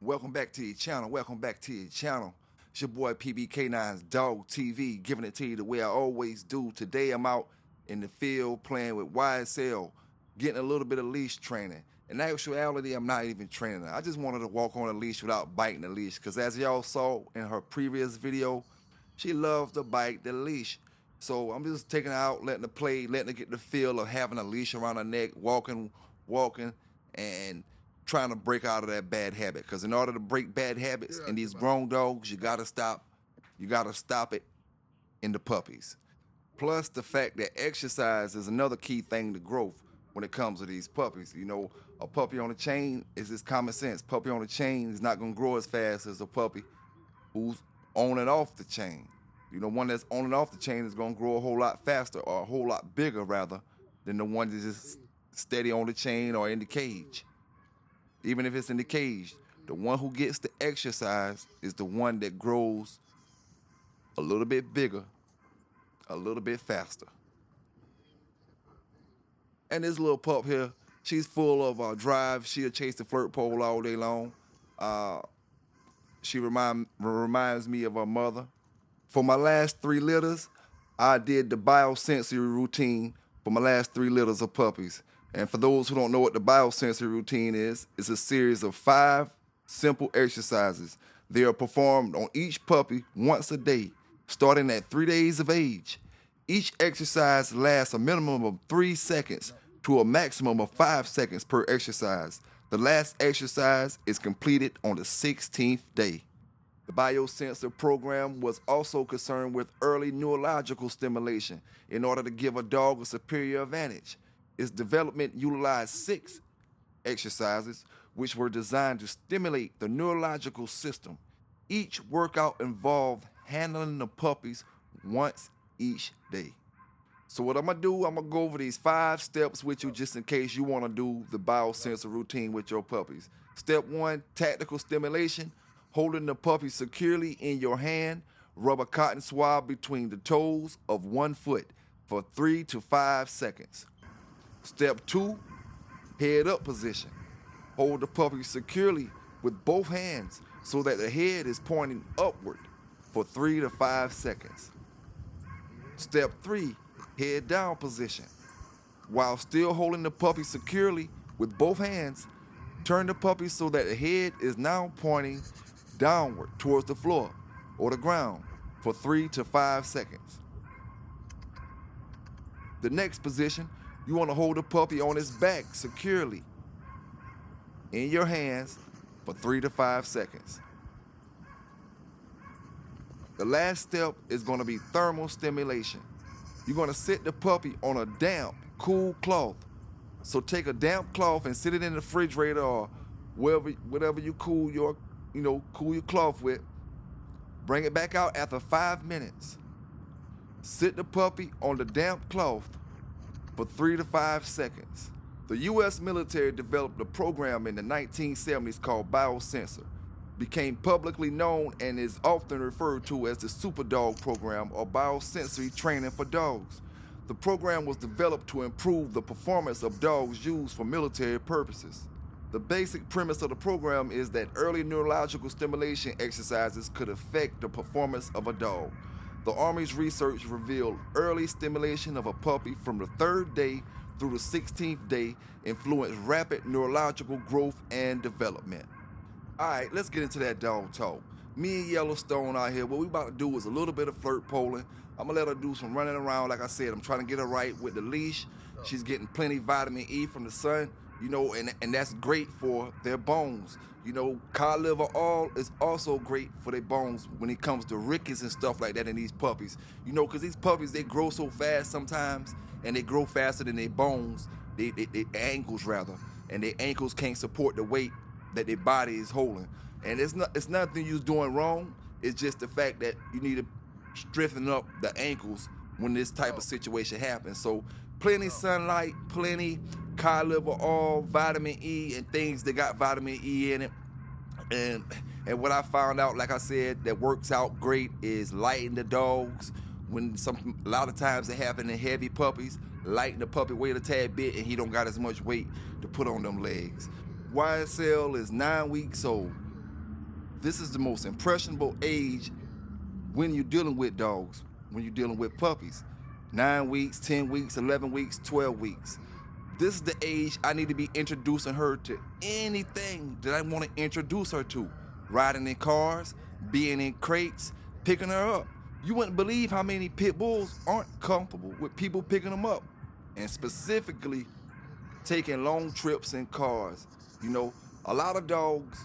Welcome back to your channel. Welcome back to your channel. It's your boy PBK9s Dog TV, giving it to you the way I always do. Today I'm out in the field playing with YSL, getting a little bit of leash training. In actuality, I'm not even training her. I just wanted to walk on a leash without biting the leash, because as y'all saw in her previous video, she loves to bite the leash. So I'm just taking her out, letting her play, letting her get the feel of having a leash around her neck, walking, and trying to break out of that bad habit. Because in order to break bad habits in these grown dogs, you gotta stop it in the puppies. Plus the fact that exercise is another key thing to growth when it comes to these puppies. You know, a puppy on a chain is just common sense. Puppy on a chain is not gonna grow as fast as a puppy who's on and off the chain. You know, one that's on and off the chain is gonna grow a whole lot faster, or a whole lot bigger rather, than the one that's just steady on the chain or in the cage. Even if it's in the cage, the one who gets the exercise is the one that grows a little bit bigger, a little bit faster. And this little pup here, she's full of drive. She'll chase the flirt pole all day long. She reminds me of her mother. For my last 3 litters, I did the biosensory routine for my last 3 litters of puppies. And for those who don't know what the biosensory routine is, it's a series of 5 simple exercises. They are performed on each puppy once a day, starting at 3 days of age. Each exercise lasts a minimum of 3 seconds to a maximum of 5 seconds per exercise. The last exercise is completed on the 16th day. The biosensor program was also concerned with early neurological stimulation in order to give a dog a superior advantage. Its development utilized 6 exercises which were designed to stimulate the neurological system. Each workout involved handling the puppies once each day. So what I'm gonna do, I'm gonna go over these 5 steps with you just in case you wanna do the biosensor routine with your puppies. Step 1, tactical stimulation. Holding the puppy securely in your hand, rub a cotton swab between the toes of one foot for 3 to 5 seconds. Step 2, head up position. Hold the puppy securely with both hands so that the head is pointing upward for 3 to 5 seconds. Step 3, head down position. While still holding the puppy securely with both hands, turn the puppy so that the head is now pointing downward towards the floor or the ground for 3 to 5 seconds. The next position, you want to hold the puppy on its back securely in your hands for 3 to 5 seconds. The last step is going to be thermal stimulation. You're going to sit the puppy on a damp, cool cloth. So take a damp cloth and sit it in the refrigerator or whatever you cool your cloth with. Bring it back out after 5 minutes. Sit the puppy on the damp cloth for 3 to 5 seconds. The U.S. military developed a program in the 1970s called Biosensor, became publicly known and is often referred to as the Super Dog Program or biosensory training for dogs. The program was developed to improve the performance of dogs used for military purposes. The basic premise of the program is that early neurological stimulation exercises could affect the performance of a dog. The Army's research revealed early stimulation of a puppy from the 3rd day through the 16th day influenced rapid neurological growth and development. All right, let's get into that dog talk. Me and Yellowstone out here, what we about to do is a little bit of flirt poling. I'm gonna let her do some running around. Like I said, I'm trying to get her right with the leash. She's getting plenty of vitamin E from the sun, and that's great for their bones. Cod liver oil is also great for their bones when it comes to rickets and stuff like that in these puppies. Because these puppies, they grow so fast sometimes, and they grow faster than their bones, their ankles rather, and their ankles can't support the weight that their body is holding. And it's nothing you're doing wrong. It's just the fact that you need to strengthen up the ankles when this type of situation happens. So plenty sunlight, plenty cod liver oil, vitamin E, and things that got vitamin E in it. And what I found out, like I said, that works out great is lighten the dogs. A lot of times it happen in heavy puppies, lighten the puppy weight a tad bit, and he don't got as much weight to put on them legs. YSL is 9 weeks old. This is the most impressionable age when you're dealing with dogs, when you're dealing with puppies. 9 weeks, 10 weeks, 11 weeks, 12 weeks. This is the age I need to be introducing her to anything that I want to introduce her to. Riding in cars, being in crates, picking her up. You wouldn't believe how many pit bulls aren't comfortable with people picking them up. And specifically, taking long trips in cars. You know, a lot of dogs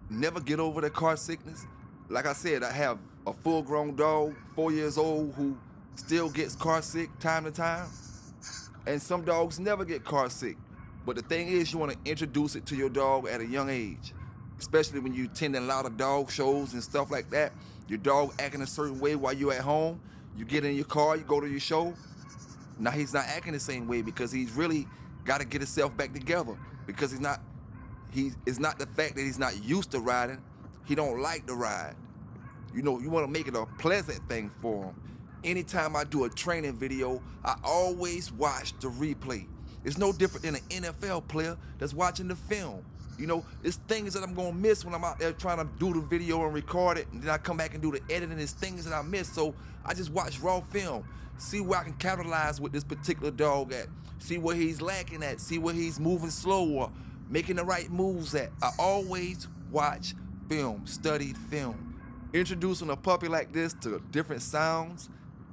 never get over their car sickness. Like I said, I have a full-grown dog, 4 years old, who still gets car sick time to time. And some dogs never get car sick. But the thing is, you want to introduce it to your dog at a young age, especially when you attending a lot of dog shows and stuff like that. Your dog acting a certain way while you're at home. You get in your car, you go to your show. Now he's not acting the same way because he's really got to get himself back together, because it's not the fact that he's not used to riding. He don't like to ride. You know, you want to make it a pleasant thing for him. Anytime I do a training video, I always watch the replay. It's no different than an NFL player that's watching the film. You know, it's things that I'm gonna miss when I'm out there trying to do the video and record it, and then I come back and do the editing. It's things that I miss, so I just watch raw film, see where I can capitalize with this particular dog at, see where he's lacking at, see where he's moving slow or making the right moves at. I always watch film, studied film. Introducing a puppy like this to different sounds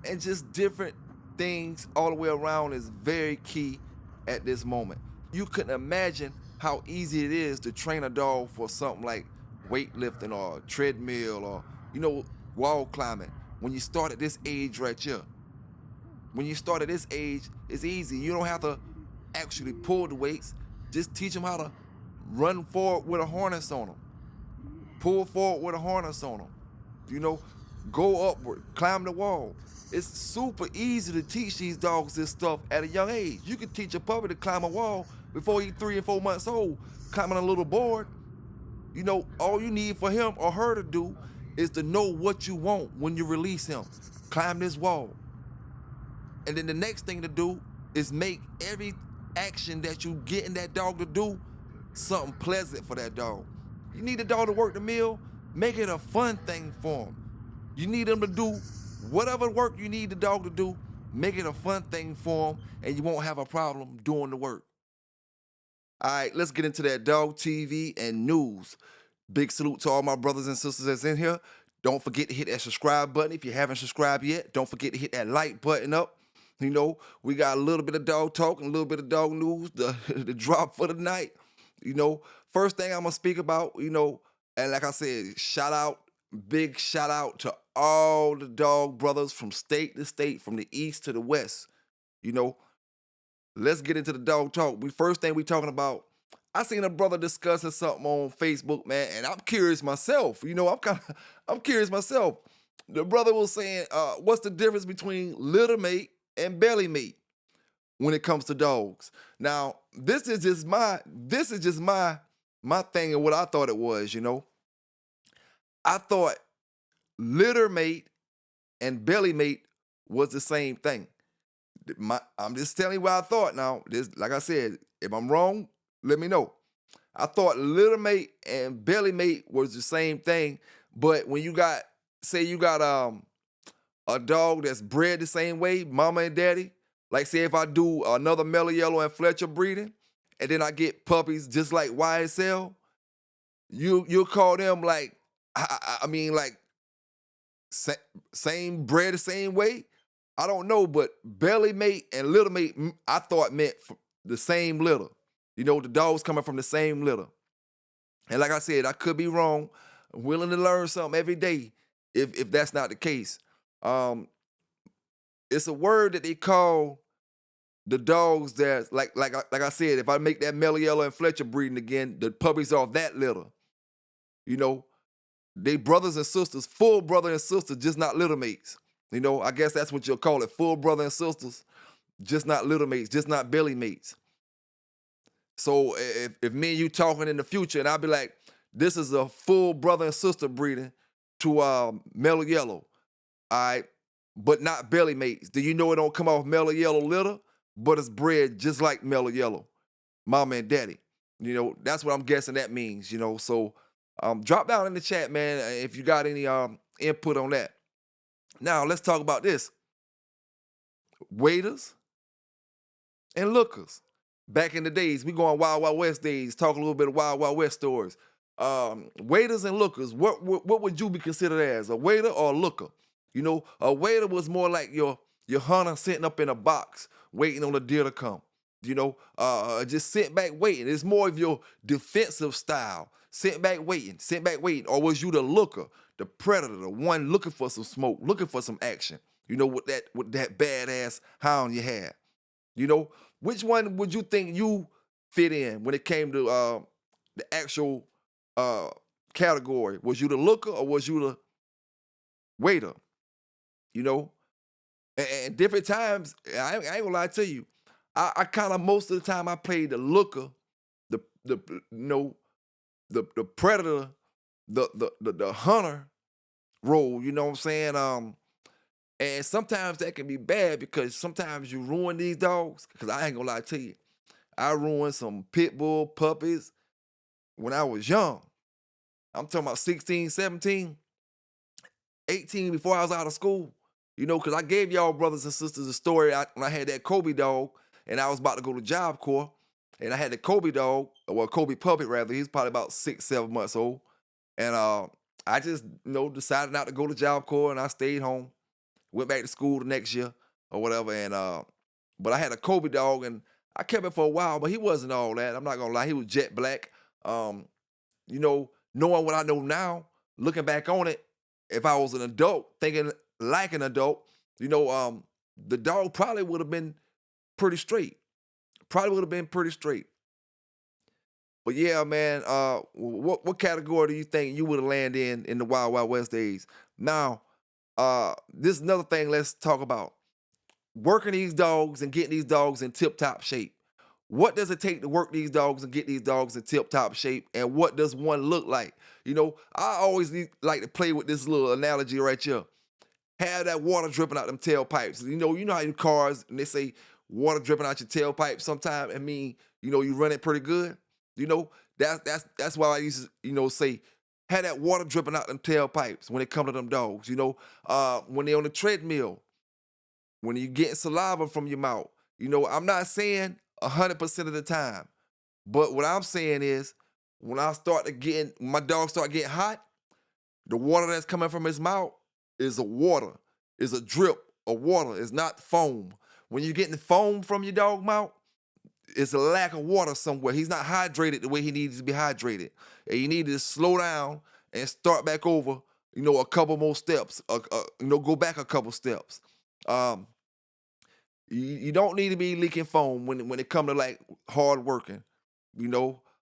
and just different things all the way around is very key at this moment. You couldn't imagine how easy it is to train a dog for something like weightlifting or treadmill or, you know, wall climbing. When you start at this age right here, when you start at this age, it's easy. You don't have to actually pull the weights. Just teach them how to run forward with a harness on them, pull forward with a harness on them, you know, go upward, climb the wall. It's super easy to teach these dogs this stuff at a young age. You can teach a puppy to climb a wall before he's 3 and 4 months old, climbing a little board. You know, all you need for him or her to do is to know what you want when you release him. Climb this wall. And then the next thing to do is make every action that you getting that dog to do something pleasant for that dog. You need the dog to work the meal, make it a fun thing for him. You need him to do whatever work you need the dog to do, make it a fun thing for him, and you won't have a problem doing the work. All right, let's get into that dog TV and news. Big salute to all my brothers and sisters that's in here. Don't forget to hit that subscribe button if you haven't subscribed yet. Don't forget to hit that like button up. You know, we got a little bit of dog talk and a little bit of dog news, the drop for the night. You know, first thing I'm going to speak about, you know, and like I said, big shout out to all the dog brothers from state to state, from the east to the west. You know, let's get into the dog talk. First thing we talking about, I seen a brother discussing something on Facebook, man, and I'm curious myself. You know, I'm curious myself. The brother was saying, what's the difference between litter mate and belly mate when it comes to dogs? Now, this is just my thing and what I thought it was, you know. I thought litter mate and belly mate was the same thing. I'm just telling you what I thought now. Like I said, if I'm wrong, let me know. I thought litter mate and belly mate was the same thing, but when you got a dog that's bred the same way, mama and daddy, like say if I do another Mellow Yellow and Fletcher breeding, and then I get puppies just like YSL, you'll call them like, I mean like same bred the same way? I don't know, but belly mate and litter mate, I thought meant the same litter. You know, the dogs coming from the same litter. And like I said, I could be wrong. I'm willing to learn something every day if that's not the case. It's a word that they call the dogs that, like I said, if I make that Mellow Yellow and Fletcher breeding again, the puppies off that litter. You know, they brothers and sisters, full brother and sister, just not litter mates. You know, I guess that's what you'll call it, full brother and sisters, just not litter mates, just not belly mates. So if me and you talking in the future and I'll be like, this is a full brother and sister breeding to Mellow Yellow, all right, but not belly mates. Do you know it don't come off Mellow Yellow litter, but it's bred just like Mellow Yellow, mama and daddy? You know, that's what I'm guessing that means, you know. So Drop down in the chat, man, if you got any input on that. Now let's talk about this. Waiters and lookers. Back in the days, we go on Wild Wild West days, talk a little bit of Wild Wild West stories. Waiters and lookers, what would you be considered as, a waiter or a looker? You know, a waiter was more like your hunter sitting up in a box waiting on the deer to come. You know, just sitting back waiting. It's more of your defensive style, sitting back waiting. Or was you the looker, the predator, the one looking for some smoke, looking for some action? You know, with that badass hound you had. You know, which one would you think you fit in when it came to the actual uh, category? Was you the looker or was you the waiter? You know, and different times, I ain't gonna lie to you, I kind of most of the time I played the looker, the you know the predator, the hunter role. You know what I'm saying? And sometimes that can be bad because sometimes you ruin these dogs. Because I ain't gonna lie to you, I ruined some pit bull puppies when I was young. I'm talking about 16, 17, 18 before I was out of school. You know, because I gave y'all brothers and sisters a story when I had that Kobe dog and I was about to go to Job Corps. And I had the Kobe dog, well, Kobe puppy rather. He's probably about 6, 7 months old. And I just, decided not to go to Job Corps and I stayed home. Went back to school the next year or whatever. And but I had a Kobe dog and I kept it for a while, but he wasn't all that. I'm not gonna lie, he was jet black. Knowing what I know now, looking back on it, if I was an adult, thinking like an adult, the dog probably would have been pretty straight. Probably would have been pretty straight. But yeah, man, what category do you think you would have landed in the Wild Wild West days? Now, this is another thing let's talk about. Working these dogs and getting these dogs in tip-top shape. What does it take to work these dogs and get these dogs in tip-top shape? And what does one look like? I always like to play with this little analogy right here. Have that water dripping out them tailpipes. You know how in cars, and they say water dripping out your tailpipe sometimes, I mean, you run it pretty good. That's why I used to, say, have that water dripping out them tailpipes when it come to them dogs. When they on the treadmill, when you getting saliva from your mouth. I'm not saying 100% of the time, but what I'm saying is when my dog start getting hot, the water that's coming from his mouth is a drip of water. It's not foam. When you're getting foam from your dog mouth, it's a lack of water somewhere. He's not hydrated the way he needs to be hydrated. And you need to slow down and start back over, a couple more steps, go back a couple steps. You don't need to be leaking foam when it comes to like hard working, and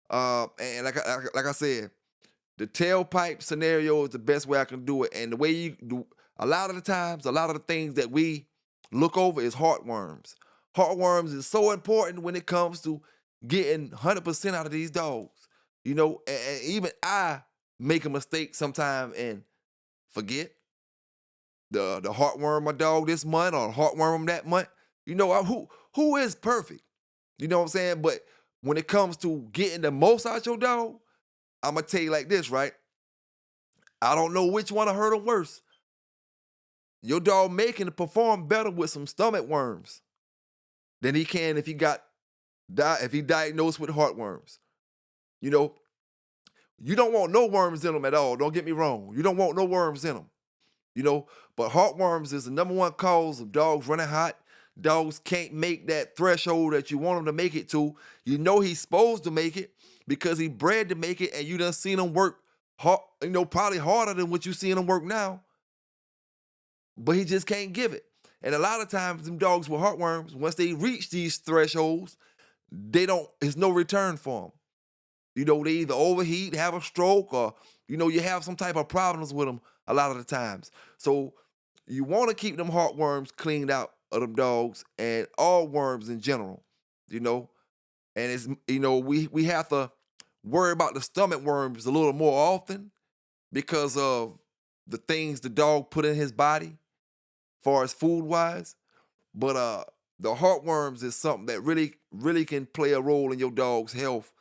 like I said, the tailpipe scenario is the best way I can do it. And the way you do, a lot of the things that we look over is heartworms. Heartworms is so important when it comes to getting 100% out of these dogs. And even I make a mistake sometime and forget the heartworm my dog this month or heartworm that month. Who is perfect? You know what I'm saying? But when it comes to getting the most out your dog, I'm gonna tell you like this, right? I don't know which one I hurt him worse. Your dog making it perform better with some stomach worms than he can if he diagnosed with heartworms. You don't want no worms in them at all. Don't get me wrong. You don't want no worms in them. But heartworms is the number one cause of dogs running hot. Dogs can't make that threshold that you want them to make it to. He's supposed to make it because he bred to make it, and you done seen him work hard, probably harder than what you seeing him work now. But he just can't give it. And a lot of times, them dogs with heartworms, once they reach these thresholds, there's no return for them. They either overheat, have a stroke, or, you have some type of problems with them a lot of the times. So you want to keep them heartworms cleaned out of them dogs and all worms in general, and it's, we have to worry about the stomach worms a little more often because of the things the dog put in his body, as far as food wise. But the heartworms is something that really, really can play a role in your dog's health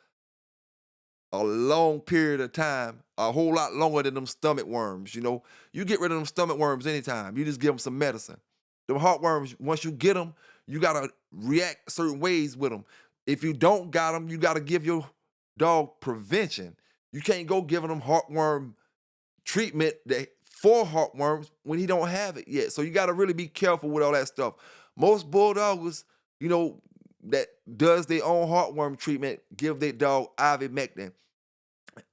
a long period of time, a whole lot longer than them stomach worms. You get rid of them stomach worms anytime. You just give them some medicine. Them heartworms, once you get them, you gotta react certain ways with them. If you don't got them, you gotta give your dog prevention. You can't go giving them heartworm treatment for heartworms when he don't have it yet. So you got to really be careful with all that stuff. Most bulldoggers, that does their own heartworm treatment, give their dog ivermectin.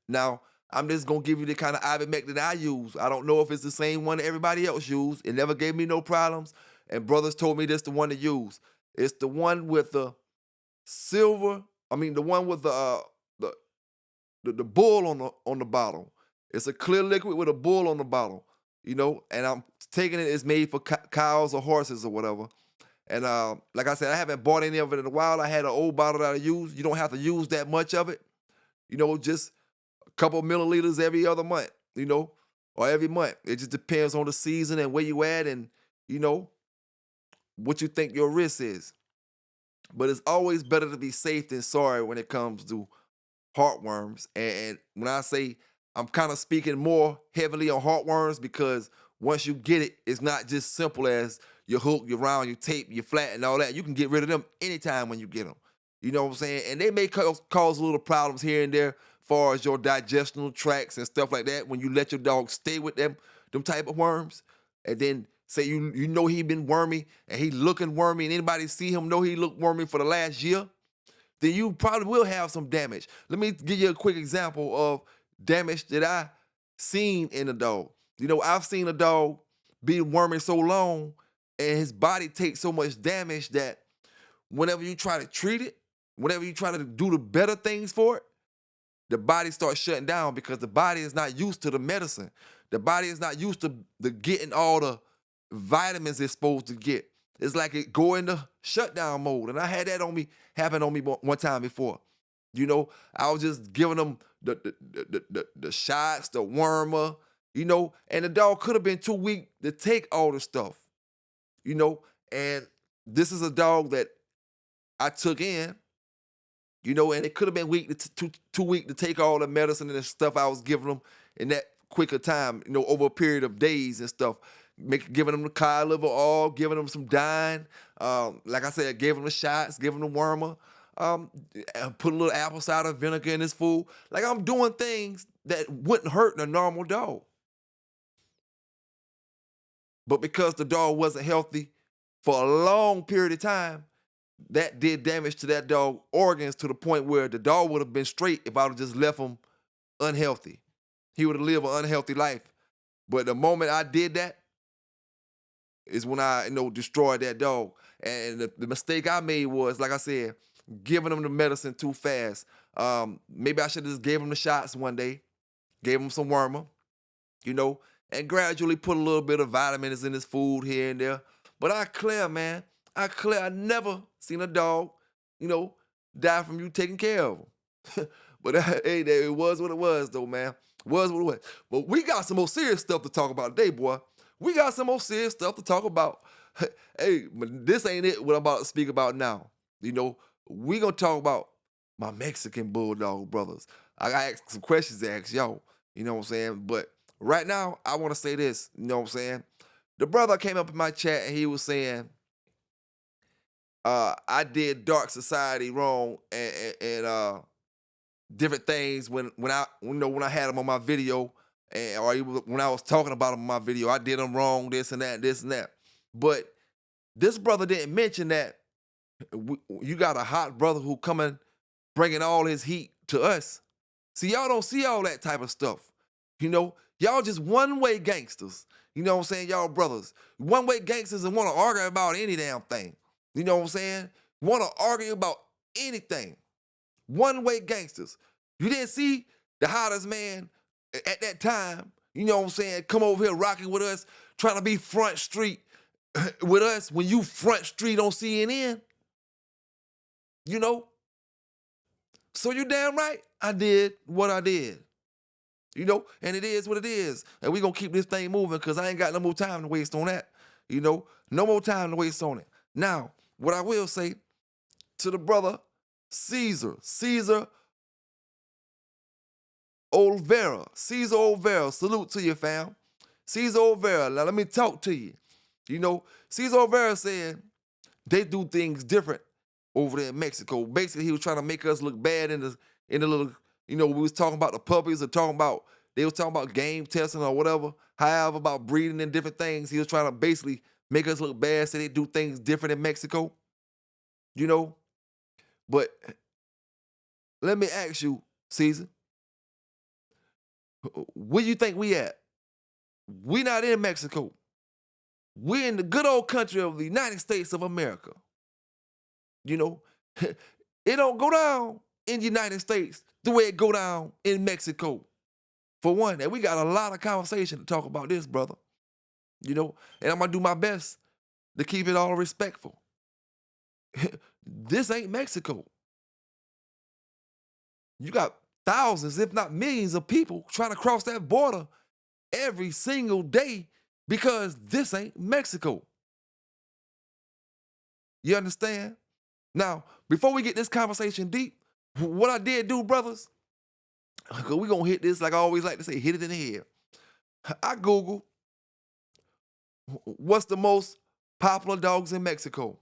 Now, I'm just gonna give you the kind of ivermectin I use. I don't know if it's the same one that everybody else use. It never gave me no problems, and brothers told me this the one to use. It's the one with the silver. I mean, the one with the bull on the bottle. It's a clear liquid with a bull on the bottle, and I'm taking it. It's made for cows or horses or whatever. And like I said, I haven't bought any of it in a while. I had an old bottle that I use. You don't have to use that much of it. Just a couple milliliters every other month, or every month. It just depends on the season and where you at and, what you think your risk is. But it's always better to be safe than sorry when it comes to heartworms. And when I say I'm kind of speaking more heavily on heartworms because once you get it, it's not just simple as you hook, you round, you tape, you flat, and all that. You can get rid of them anytime when you get them. You know what I'm saying? And they may cause little problems here and there as far as your digestional tracts and stuff like that when you let your dog stay with them type of worms. And then say you know he been wormy and he looking wormy and anybody see him know he looked wormy for the last year, then you probably will have some damage. Let me give you a quick example of damage that I seen in a dog. I've seen a dog be wormy so long and his body takes so much damage that whenever you try to treat it, whenever you try to do the better things for it, the body starts shutting down because the body is not used to the medicine. The body is not used to the getting all the vitamins it's supposed to get. It's like it go into shutdown mode. And I had that happen on me one time before. I was just giving them the shots, the wormer, and the dog could have been too weak to take all the stuff, and this is a dog that I took in, and it could have been weak too weak to take all the medicine and the stuff I was giving them in that quicker time, over a period of days and stuff. Giving them the cod liver oil, giving them some dine. Like I said, gave them the shots, giving them the wormer. Put a little apple cider vinegar in his food. Like I'm doing things that wouldn't hurt a normal dog. But because the dog wasn't healthy for a long period of time, that did damage to that dog organs to the point where the dog would have been straight if I would have just left him unhealthy. He would have lived an unhealthy life. But the moment I did that is when I, destroyed that dog. And the mistake I made was, like I said, giving him the medicine too fast. Maybe I should have just gave him the shots one day, gave him some wormer, and gradually put a little bit of vitamins in his food here and there. But man. I never seen a dog, die from you taking care of him. But hey, it was what it was, though, man. Was what it was. But we got some more serious stuff to talk about today, boy. We got some more serious stuff to talk about. Hey, but this ain't it what I'm about to speak about now. We gonna talk about my Mexican bulldog brothers. I got some questions to ask y'all. You know what I'm saying? But right now, I want to say this. You know what I'm saying? The brother came up in my chat and he was saying, I did Dark Society wrong and different things when I had him on my video or when I was talking about him on my video. I did him wrong, this and that. But this brother didn't mention that you got a hot brother who coming bringing all his heat to us. See, y'all don't see all that type of stuff. Y'all just one-way gangsters. You know what I'm saying? Y'all brothers. One-way gangsters and want to argue about any damn thing. You know what I'm saying? Want to argue about anything. One-way gangsters. You didn't see the hottest man at that time, you know what I'm saying, come over here rocking with us, trying to be front street with us when you front street on CNN. So you damn right I did what I did. And it is what it is. And we going to keep this thing moving because I ain't got no more time to waste on that. No more time to waste on it. Now, what I will say to the brother Caesar Olvera, Caesar Olvera, salute to you, fam. Caesar Olvera, now let me talk to you. You know, Caesar Olvera said they do things different over there in Mexico. Basically, he was trying to make us look bad in the little, we was talking about the puppies or they was talking about game testing or whatever, however, about breeding and different things. He was trying to basically make us look bad, say they do things different in Mexico, you know. But let me ask you, Caesar, where you think we at? We not in Mexico. We in the good old country of the United States of America. You know, it don't go down in the United States the way it go down in Mexico. For one, and we got a lot of conversation to talk about this, brother. You know, and I'm gonna do my best to keep it all respectful. This ain't Mexico. You got thousands, if not millions, of people trying to cross that border every single day because this ain't Mexico. You understand? Now, before we get this conversation deep, what I did do, brothers, because we're going to hit this, like I always like to say, hit it in the head. I Googled what's the most popular dogs in Mexico.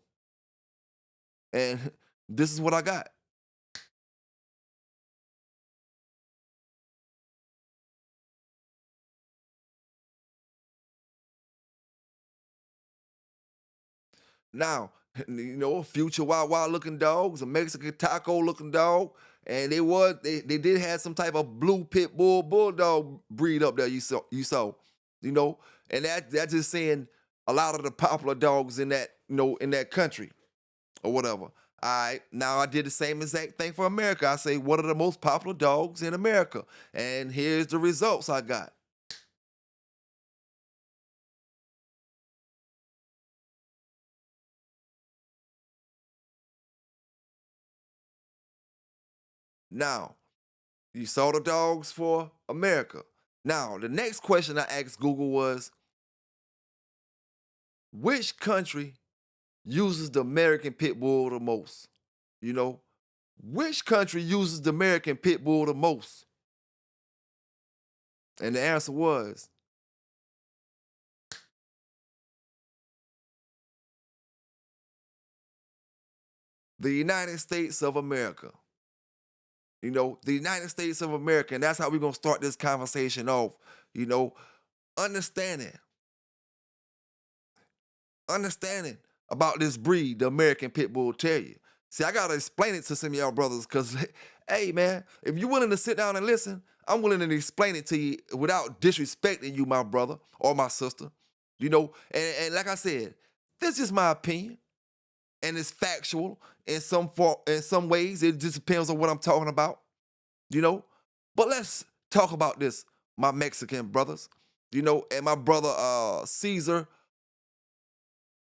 And this is what I got. Now, a future wild wild looking dogs, a Mexican taco looking dog, and they did have some type of blue pit bull bulldog breed up there. You saw, and that's just saying a lot of the popular dogs in that in that country or whatever. All right, now I did the same exact thing for America. I say, what are the most popular dogs in America? And here's the results I got. Now, you saw the dogs for America. Now, the next question I asked Google was, which country uses the American Pit Bull the most? You know, which country uses the American Pit Bull the most? And the answer was the United States of America. The United States of America. And that's how we're going to start this conversation off. You know, understanding understanding about this breed, the American Pit Bull Terrier. See, I gotta explain it to some of y'all brothers, cause hey man, if you're willing to sit down and listen, I'm willing to explain it to you without disrespecting you, my brother or my sister. And like I said, this is my opinion, and it's factual in some ways. It just depends on what I'm talking about, you know. But let's talk about this, my Mexican brothers, and my brother Caesar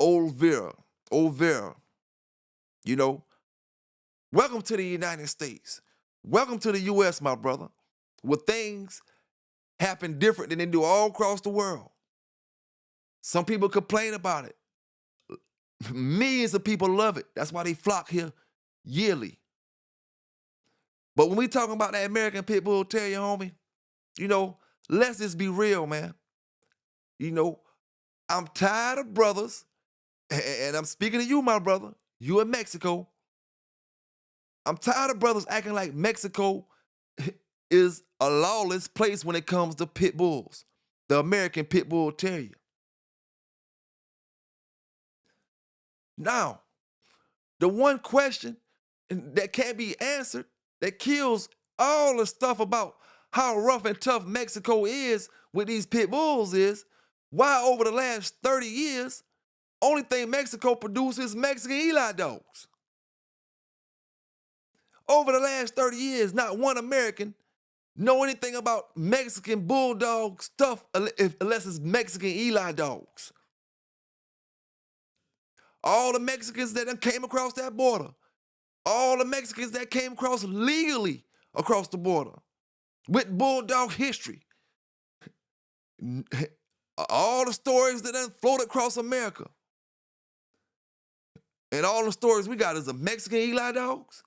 Olvera, you know. Welcome to the United States. Welcome to the US, my brother, where things happen different than they do all across the world. Some people complain about it. Millions of people love it. That's why they flock here yearly. But when we talking about that American Pit Bull Terrier, homie, let's just be real, man. I'm tired of brothers, and I'm speaking to you, my brother, you in Mexico. I'm tired of brothers acting like Mexico is a lawless place when it comes to pit bulls, the American Pit Bull Terrier. Now, the one question that can't be answered, that kills all the stuff about how rough and tough Mexico is with these pit bulls is, why over the last 30 years, only thing Mexico produces is Mexican Eli dogs. Over the last 30 years, not one American know anything about Mexican bulldog stuff unless it's Mexican Eli dogs. All the Mexicans that done came across that border, all the Mexicans that came across legally across the border with bulldog history, all the stories that done floated across America, and all the stories we got is the Mexican Eli dogs.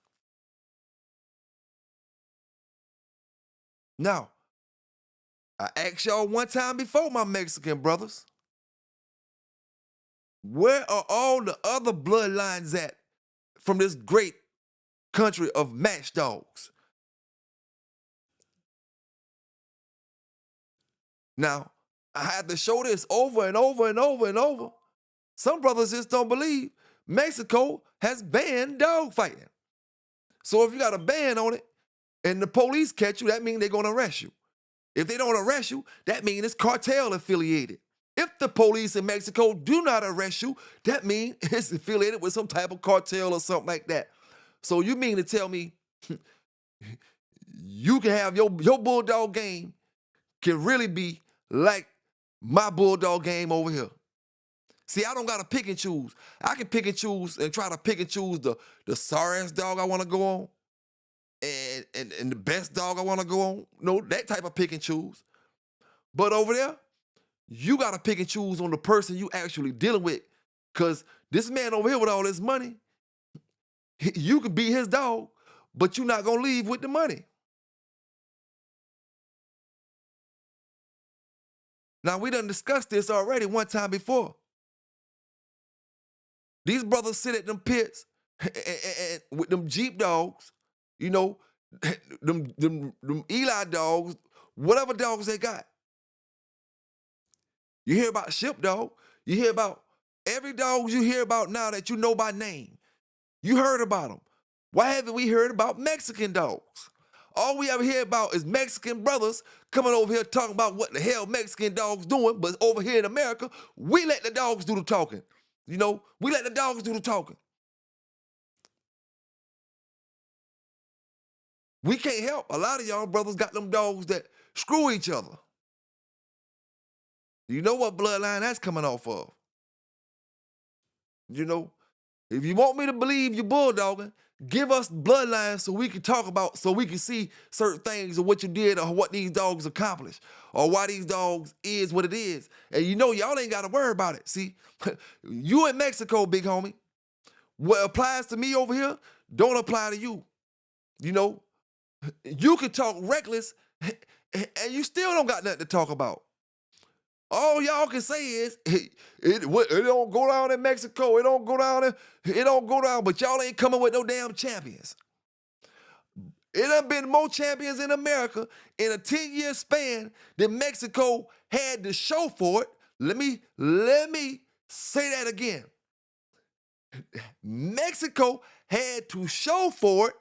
Now, I asked y'all one time before, my Mexican brothers, where are all the other bloodlines at from this great country of matchdogs? Now, I had to show this over and over and over and over. Some brothers just don't believe Mexico has banned dog fighting. So if you got a ban on it and the police catch you, that means they're gonna arrest you. If they don't arrest you, that means it's cartel affiliated. If the police in Mexico do not arrest you, that means it's affiliated with some type of cartel or something like that. So you mean to tell me you can have your bulldog game can really be like my bulldog game over here? See, I don't gotta pick and choose. I can pick and choose and try to pick and choose the sorriest dog I wanna go on and the best dog I wanna go on. No, that type of pick and choose. But over there, you gotta pick and choose on the person you actually dealing with. Cause this man over here with all this money, you can be his dog, but you're not gonna leave with the money. Now, we done discussed this already one time before. These brothers sit at them pits and with them Jeep dogs, you know, them Eli dogs, whatever dogs they got. You hear about Sheepdog. You hear about every dog you hear about now that you know by name. You heard about them. Why haven't we heard about Mexican dogs? All we ever hear about is Mexican brothers coming over here talking about what the hell Mexican dogs doing, but over here in America, we let the dogs do the talking. You know, we let the dogs do the talking. We can't help. A lot of y'all brothers got them dogs that screw each other. You know what bloodline that's coming off of. You know, if you want me to believe you're bulldogging, give us bloodlines so we can talk about, so we can see certain things of what you did or what these dogs accomplished or why these dogs is what it is. And you know, y'all ain't got to worry about it. See, you in Mexico, big homie. What applies to me over here don't apply to you. You know, you can talk reckless and you still don't got nothing to talk about. All y'all can say is it don't go down in Mexico. It don't go down, but y'all ain't coming with no damn champions. It done been more champions in America in a 10-year span than Mexico had to show for it. Let me say that again. Mexico had to show for it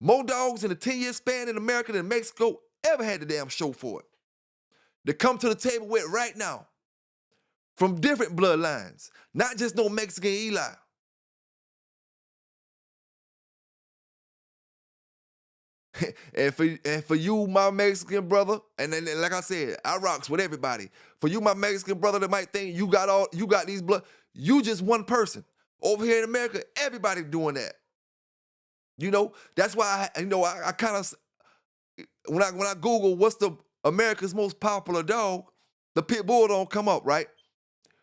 more dogs in a 10-year span in America than Mexico ever had to damn show for it. To come to the table with right now from different bloodlines, not just no Mexican Eli. and for you, my Mexican brother, and then like I said, I rocks with everybody. For you, my Mexican brother that might think you got these blood, you just one person. Over here in America, everybody doing that. You know, that's why I kind of when I Google what's the America's most popular dog, the pit bull don't come up, right?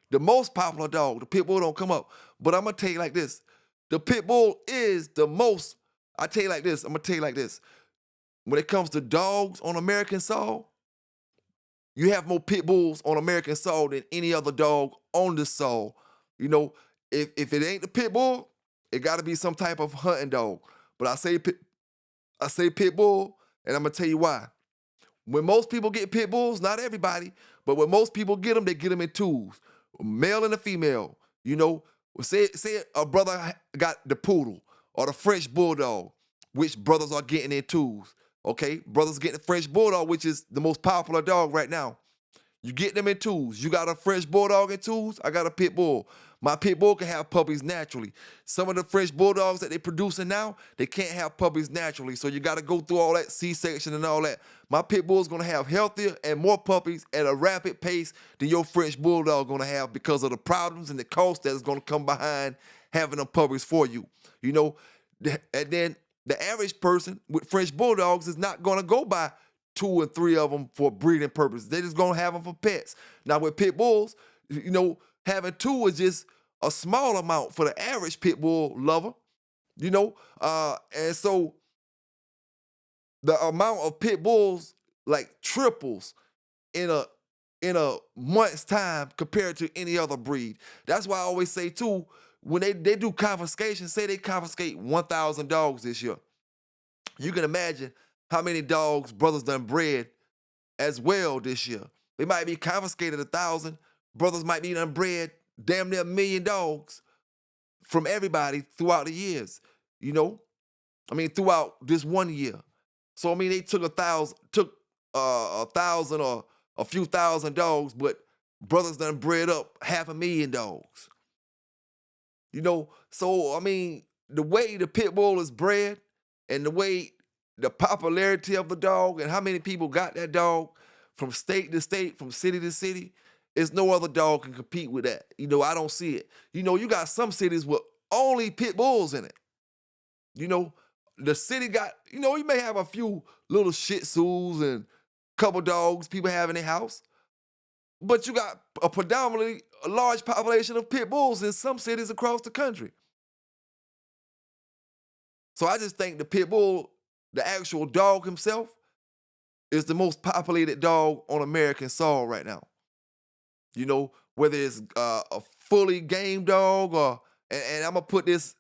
The most popular dog, the pit bull don't come up. But I'm gonna tell you like this: the pit bull is the most. I'm gonna tell you like this: when it comes to dogs on American soil, you have more pit bulls on American soil than any other dog on the soil. You know, if it ain't the pit bull, it got to be some type of hunting dog. But I say pit bull, and I'm gonna tell you why. When most people get pit bulls, not everybody, but when most people get them, they get them in twos, a male and a female. You know, say a brother got the poodle or the French bulldog, which brothers are getting in twos. Okay, brothers getting the French bulldog, which is the most popular dog right now. You get them in twos. You got a French bulldog in twos, I got a pit bull. My pit bull can have puppies naturally. Some of the French bulldogs that they're producing now, they can't have puppies naturally. So you got to go through all that C-section and all that. My pit bull is going to have healthier and more puppies at a rapid pace than your French bulldog going to have because of the problems and the cost that is going to come behind having them puppies for you. You know, and then the average person with French bulldogs is not going to go buy 2 and 3 of them for breeding purposes. They're just going to have them for pets. Now with pit bulls, you know, having 2 is just a small amount for the average pit bull lover, you know? And so the amount of pit bulls like triples in a month's time compared to any other breed. That's why I always say too, when they do confiscation, say they confiscate 1,000 dogs this year. You can imagine how many dogs brothers done bred as well this year. They might be confiscated 1,000. Brothers might be done bred damn near 1,000,000 dogs from everybody throughout the years. You know, I mean throughout this 1 year. So I mean they took 1,000 or a few thousand dogs, but brothers done bred up 500,000 dogs. You know, so I mean the way the pit bull is bred and the way the popularity of the dog and how many people got that dog from state to state, from city to city, there's no other dog can compete with that. You know, I don't see it. You know, you got some cities with only pit bulls in it. You know, the city got, you know, you may have a few little Shih Tzus and couple dogs people have in their house, but you got a predominantly a large population of pit bulls in some cities across the country. So I just think the pit bull, the actual dog himself, is the most populated dog on American soil right now. You know, whether it's a fully game dog or, and I'm gonna put this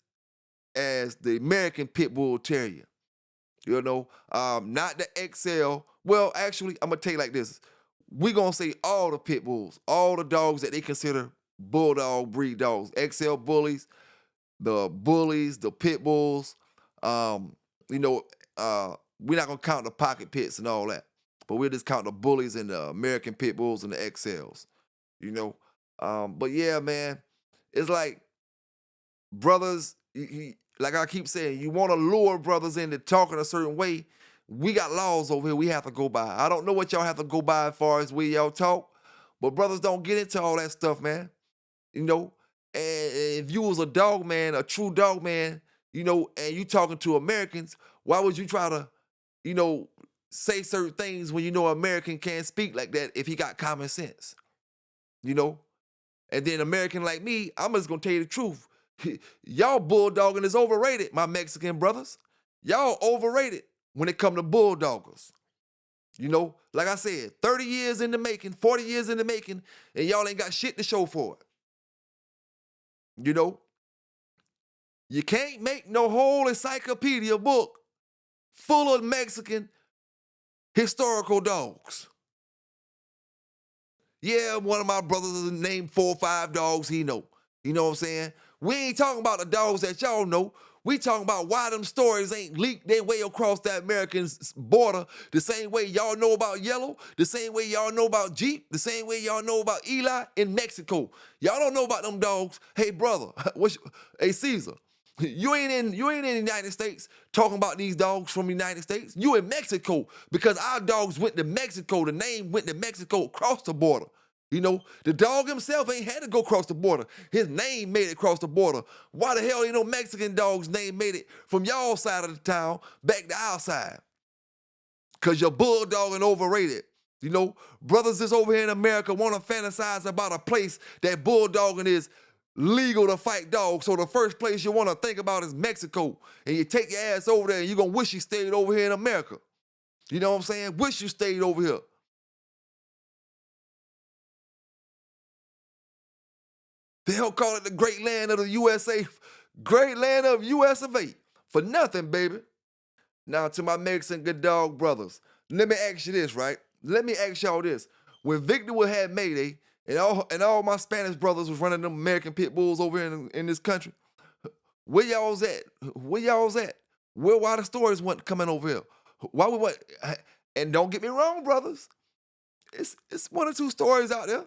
as the American Pit Bull Terrier. You know, not the XL. Well, actually, I'm gonna tell you like this. We're gonna say all the pit bulls, all the dogs that they consider bulldog breed dogs, XL bullies, the pit bulls. You know, we're not gonna count the pocket pits and all that, but we'll just count the bullies and the American pit bulls and the XLs. You know, but yeah, man, it's like brothers. Like I keep saying, you want to lure brothers into talking a certain way. We got laws over here we have to go by. I don't know what y'all have to go by as far as way y'all talk, but brothers don't get into all that stuff, man. You know, and if you was a dog man, a true dog man, you know, and you talking to Americans, why would you try to, you know, say certain things when you know an American can't speak like that if he got common sense? You know? And then American like me, I'm just gonna tell you the truth. Y'all bulldogging is overrated, my Mexican brothers. Y'all overrated when it come to bulldoggers. You know, like I said, 30 years in the making, 40 years in the making, and y'all ain't got shit to show for it. You know, you can't make no whole encyclopedia book full of Mexican historical dogs. Yeah, one of my brothers named 4 or 5 dogs he know. You know what I'm saying? We ain't talking about the dogs that y'all know. We talking about why them stories ain't leaked their way across that American border the same way y'all know about Yellow, the same way y'all know about Jeep, the same way y'all know about Eli in Mexico. Y'all don't know about them dogs. Hey, brother, hey, Caesar, you ain't in the United States talking about these dogs from the United States. You in Mexico because our dogs went to Mexico. The name went to Mexico across the border. You know, the dog himself ain't had to go across the border. His name made it across the border. Why the hell ain't no Mexican dog's name made it from y'all side of the town back to our side? Because you're bulldogging overrated. You know, brothers is over here in America want to fantasize about a place that bulldogging is legal to fight dogs. So the first place you want to think about is Mexico. And you take your ass over there and you're going to wish you stayed over here in America. You know what I'm saying? Wish you stayed over here. They'll call it the great land of the USA, great land of US of A. For nothing, baby. Now, to my Mexican good dog brothers, let me ask you this, right? Let me ask y'all this. When Victor would have Mayday, and all my Spanish brothers was running them American pit bulls over here in this country, where y'all's at? Where y'all's at? Why the stories weren't coming over here? Why we what? And don't get me wrong, brothers. It's 1 or 2 stories out there.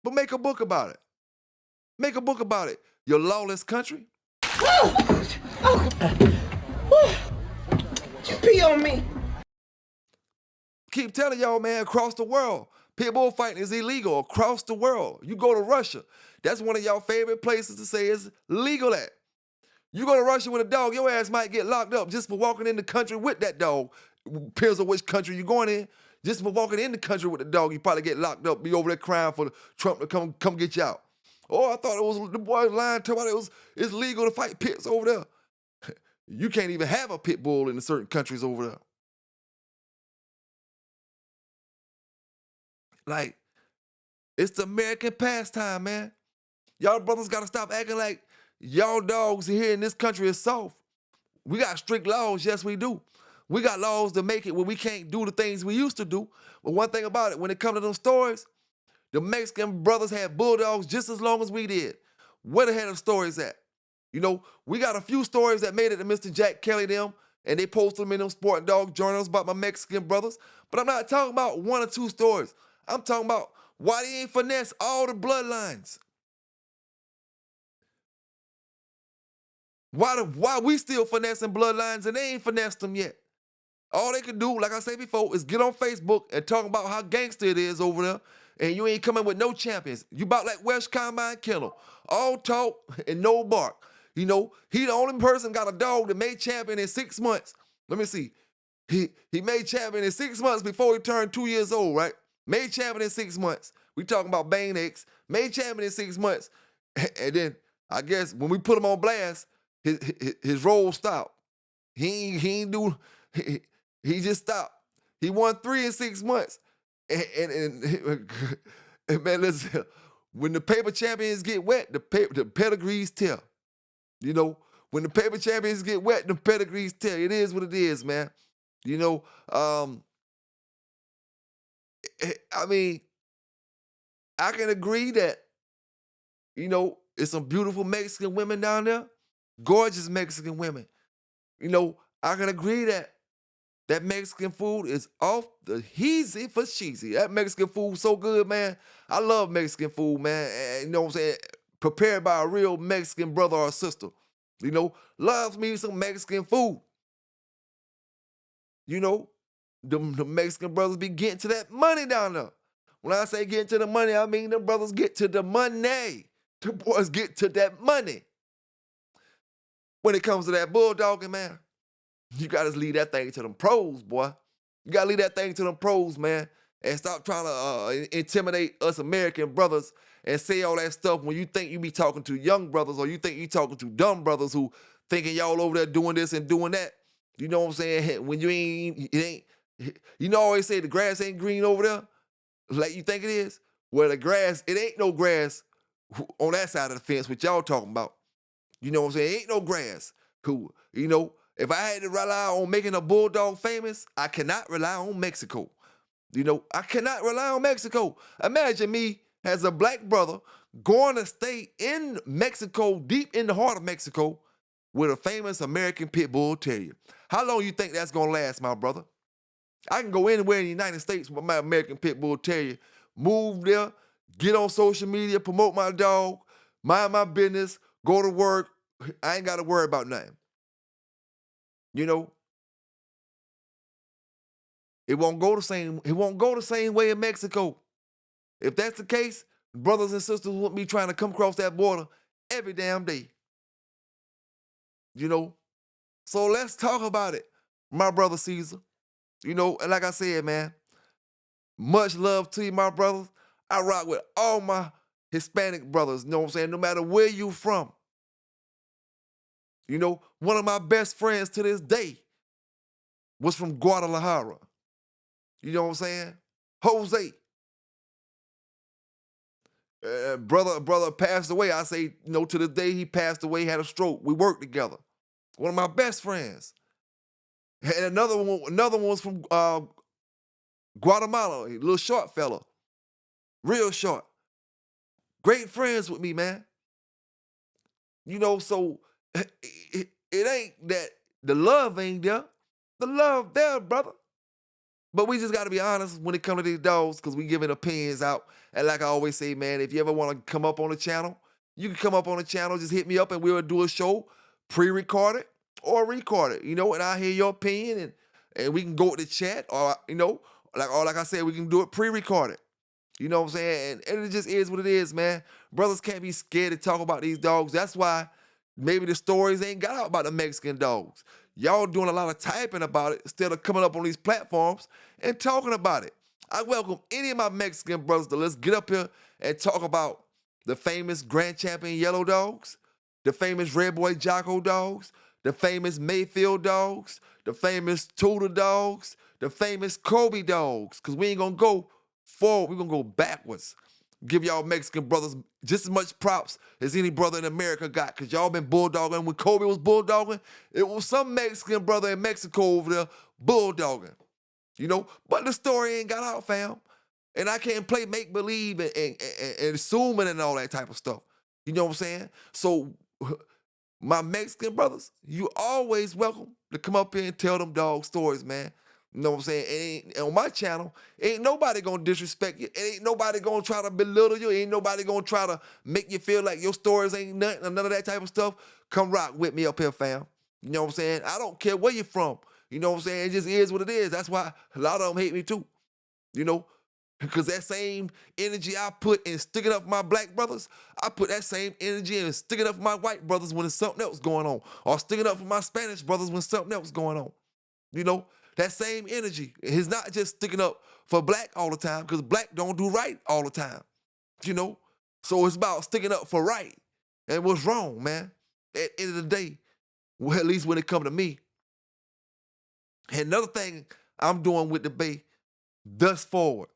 But make a book about it. Make a book about it. Your lawless country. You pee on me. Keep telling y'all, man, across the world, pit bull fighting is illegal across the world. You go to Russia. That's one of y'all favorite places to say is legal at. You go to Russia with a dog, your ass might get locked up just for walking in the country with that dog. Depends on which country you're going in. Just for walking in the country with the dog, you probably get locked up, be over there crying for Trump to come get you out. Oh, I thought it was the boy lying to me. It's legal to fight pits over there. You can't even have a pit bull in certain countries over there. Like, it's the American pastime, man. Y'all brothers gotta stop acting like y'all dogs here in this country is soft. We got strict laws, yes, we do. We got laws to make it where we can't do the things we used to do. But one thing about it, when it comes to them stories, the Mexican brothers had bulldogs just as long as we did. Where the hell are the stories at? You know, we got a few stories that made it to Mr. Jack Kelly them, and they posted them in them sport dog journals about my Mexican brothers. But I'm not talking about one or two stories. I'm talking about why they ain't finesse all the bloodlines. Why we still finessing bloodlines and they ain't finessed them yet? All they can do, like I said before, is get on Facebook and talk about how gangster it is over there, and you ain't coming with no champions. You about like West Combine Kennel. All talk and no bark. You know, he the only person got a dog that made champion in 6 months. Let me see. He made champion in 6 months before he turned 2 years old, right? Made champion in 6 months. We talking about Bane X. Made champion in 6 months. And then, I guess, when we put him on blast, his role stopped. He ain't do... He just stopped. He won 3 in 6 months. And man, listen, when the paper champions get wet, the pedigrees tell. You know, when the paper champions get wet, the pedigrees tell. It is what it is, man. You know, I mean, I can agree that, you know, it's some beautiful Mexican women down there, gorgeous Mexican women. You know, I can agree that Mexican food is off the heezy for cheesy. That Mexican food so good, man. I love Mexican food, man. And, you know what I'm saying? Prepared by a real Mexican brother or sister. You know, loves me some Mexican food. You know, the Mexican brothers be getting to that money down there. When I say getting to the money, I mean them brothers get to the money. The boys get to that money. When it comes to that bulldogging, man, you gotta leave that thing to them pros, boy. You gotta leave that thing to them pros, man. And stop trying to intimidate us American brothers and say all that stuff when you think you be talking to young brothers or you think you talking to dumb brothers who thinking y'all over there doing this and doing that. You know what I'm saying? When you ain't, you know, I always say the grass ain't green over there like you think it is. Well, the grass, it ain't no grass on that side of the fence, what y'all talking about. You know what I'm saying? Ain't no grass. Cool. You know, if I had to rely on making a bulldog famous, I cannot rely on Mexico. You know, I cannot rely on Mexico. Imagine me as a black brother going to stay in Mexico, deep in the heart of Mexico, with a famous American pit bull terrier. How long you think that's gonna last, my brother? I can go anywhere in the United States with my American pit bull terrier, move there, get on social media, promote my dog, mind my business, go to work. I ain't got to worry about nothing. You know, it won't go the same way in Mexico. If that's the case, brothers and sisters wouldn't be trying to come across that border every damn day. You know? So let's talk about it, my brother Caesar. You know, and like I said, man, much love to you, my brothers. I rock with all my Hispanic brothers, you know what I'm saying? No matter where you from. You know, one of my best friends to this day was from Guadalajara. You know what I'm saying? Jose. Brother passed away. I say, you know, to this day he passed away, had a stroke. We worked together. One of my best friends. And another one was from Guatemala, a little short fella. Real short. Great friends with me, man. You know, so it ain't that the love ain't there. The love there, brother. But we just got to be honest when it comes to these dogs because we giving opinions out. And like I always say, man, if you ever want to come up on the channel, you can come up on the channel. Just hit me up and we'll do a show, pre-recorded or recorded, you know, and I'll hear your opinion and we can go with the chat or, you know, like I said, we can do it pre-recorded. You know what I'm saying? And it just is what it is, man. Brothers can't be scared to talk about these dogs. That's why maybe the stories ain't got out about the Mexican dogs. Y'all doing a lot of typing about it instead of coming up on these platforms and talking about it. I welcome any of my Mexican brothers to let's get up here and talk about the famous Grand Champion Yellow Dogs, the famous Red Boy Jocko Dogs, the famous Mayfield dogs, the famous Tudor dogs, the famous Kobe dogs, because we ain't gonna go forward, we're gonna go backwards. Give y'all Mexican brothers just as much props as any brother in America got, because y'all been bulldogging. When Kobe was bulldogging, it was some Mexican brother in Mexico over there bulldogging, you know? But the story ain't got out, fam. And I can't play make-believe and assuming and all that type of stuff. You know what I'm saying? So, my Mexican brothers, you always welcome to come up here and tell them dog stories, man. You know what I'm saying? And on my channel, ain't nobody gonna disrespect you. Ain't nobody gonna try to belittle you. Ain't nobody gonna try to make you feel like your stories ain't nothing or none of that type of stuff. Come rock with me up here, fam. You know what I'm saying? I don't care where you're from. You know what I'm saying? It just is what it is. That's why a lot of them hate me too. You know? Because that same energy I put in sticking up for my black brothers, I put that same energy in sticking up for my white brothers when there's something else going on. Or sticking up for my Spanish brothers when something else going on. You know, that same energy is not just sticking up for black all the time, because black don't do right all the time. You know? So it's about sticking up for right and what's wrong, man. At the end of the day, well, at least when it comes to me. And another thing I'm doing with the Bay, thus forward.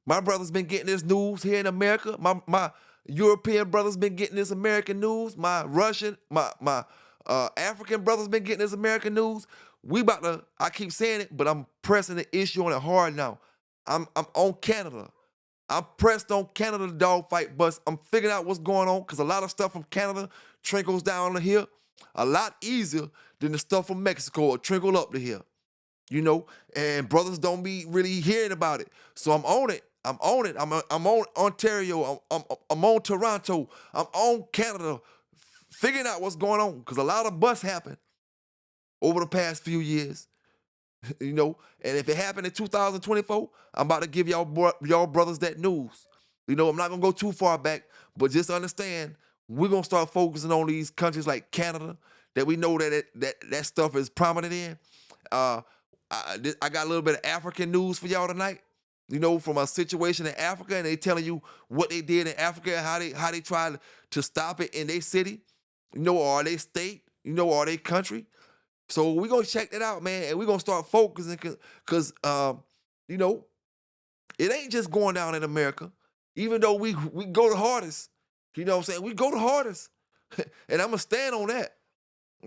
My brother's been getting this news here in America. My European brother's been getting this American news. My Russian, my African brother's been getting this American news. We about to, I keep saying it, but I'm pressing the issue on it hard now. I'm on Canada. I'm pressed on Canada dog fight bus. I'm figuring out what's going on, because a lot of stuff from Canada trickles down to here a lot easier than the stuff from Mexico or trickle up to here. You know, and brothers don't be really hearing about it. So I'm on it. I'm on it. I'm on Ontario. I'm on Toronto. I'm on Canada, figuring out what's going on, because a lot of busts happened over the past few years. You know, and if it happened in 2024, I'm about to give y'all brothers that news. You know, I'm not gonna go too far back, but just understand, we're gonna start focusing on these countries like Canada that we know that stuff is prominent in. I got a little bit of African news for y'all tonight. You know, from a situation in Africa, and they telling you what they did in Africa and how they tried to stop it in their city, you know, or their state, you know, or their country. So we're gonna check that out, man, and we're gonna start focusing, because you know, it ain't just going down in America. Even though we go the hardest, you know what I'm saying? We go the hardest. And I'm gonna stand on that.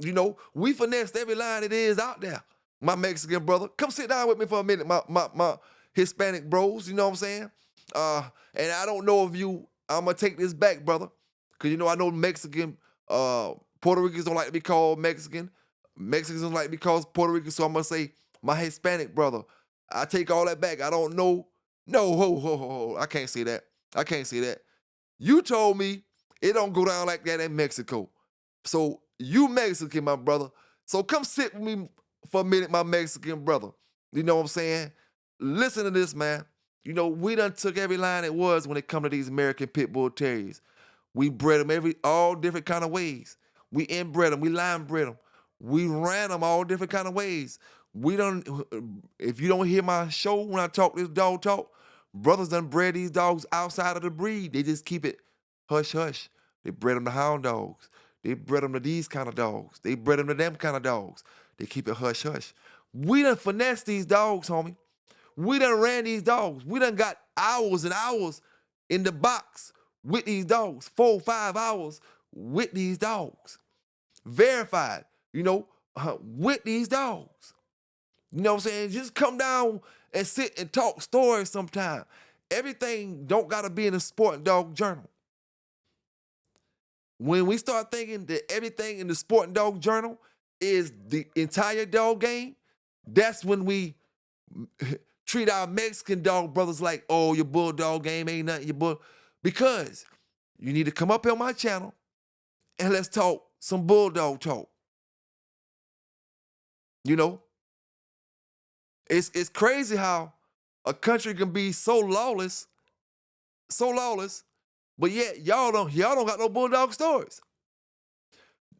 You know, we finessed every line it is out there. My Mexican brother, come sit down with me for a minute, my Hispanic bros, you know what I'm saying? And I don't know if I'm gonna take this back, brother, because you know I know Mexican, Puerto Ricans don't like to be called Mexican. Mexicans don't like to be called Puerto Rican, so I'm gonna say my Hispanic brother. I take all that back. I don't know. No, ho. I can't say that. I can't say that. You told me it don't go down like that in Mexico. So you Mexican, my brother. So come sit with me for a minute, my Mexican brother. You know what I'm saying? Listen to this, man. You know, we done took every line it was when it come to these American Pit Bull Terriers. We bred them all different kind of ways. We inbred them. We line bred them. We ran them all different kind of ways. If you don't hear my show when I talk this dog talk, brothers done bred these dogs outside of the breed. They just keep it hush hush. They bred them to hound dogs. They bred them to these kind of dogs. They bred them to them kind of dogs. They keep it hush hush. We done finessed these dogs, homie. We done ran these dogs. We done got hours and hours in the box with these dogs. 4 or 5 hours with these dogs. Verified, you know, with these dogs. You know what I'm saying? Just come down and sit and talk stories sometime. Everything don't gotta be in a sport and dog journal. When we start thinking that everything in the sport and dog journal is the entire dog game, that's when we treat our Mexican dog brothers like, oh, your bulldog game ain't nothing, your bull. Because you need to come up on my channel and let's talk some bulldog talk. You know? It's crazy how a country can be so lawless, but yet y'all don't got no bulldog stories.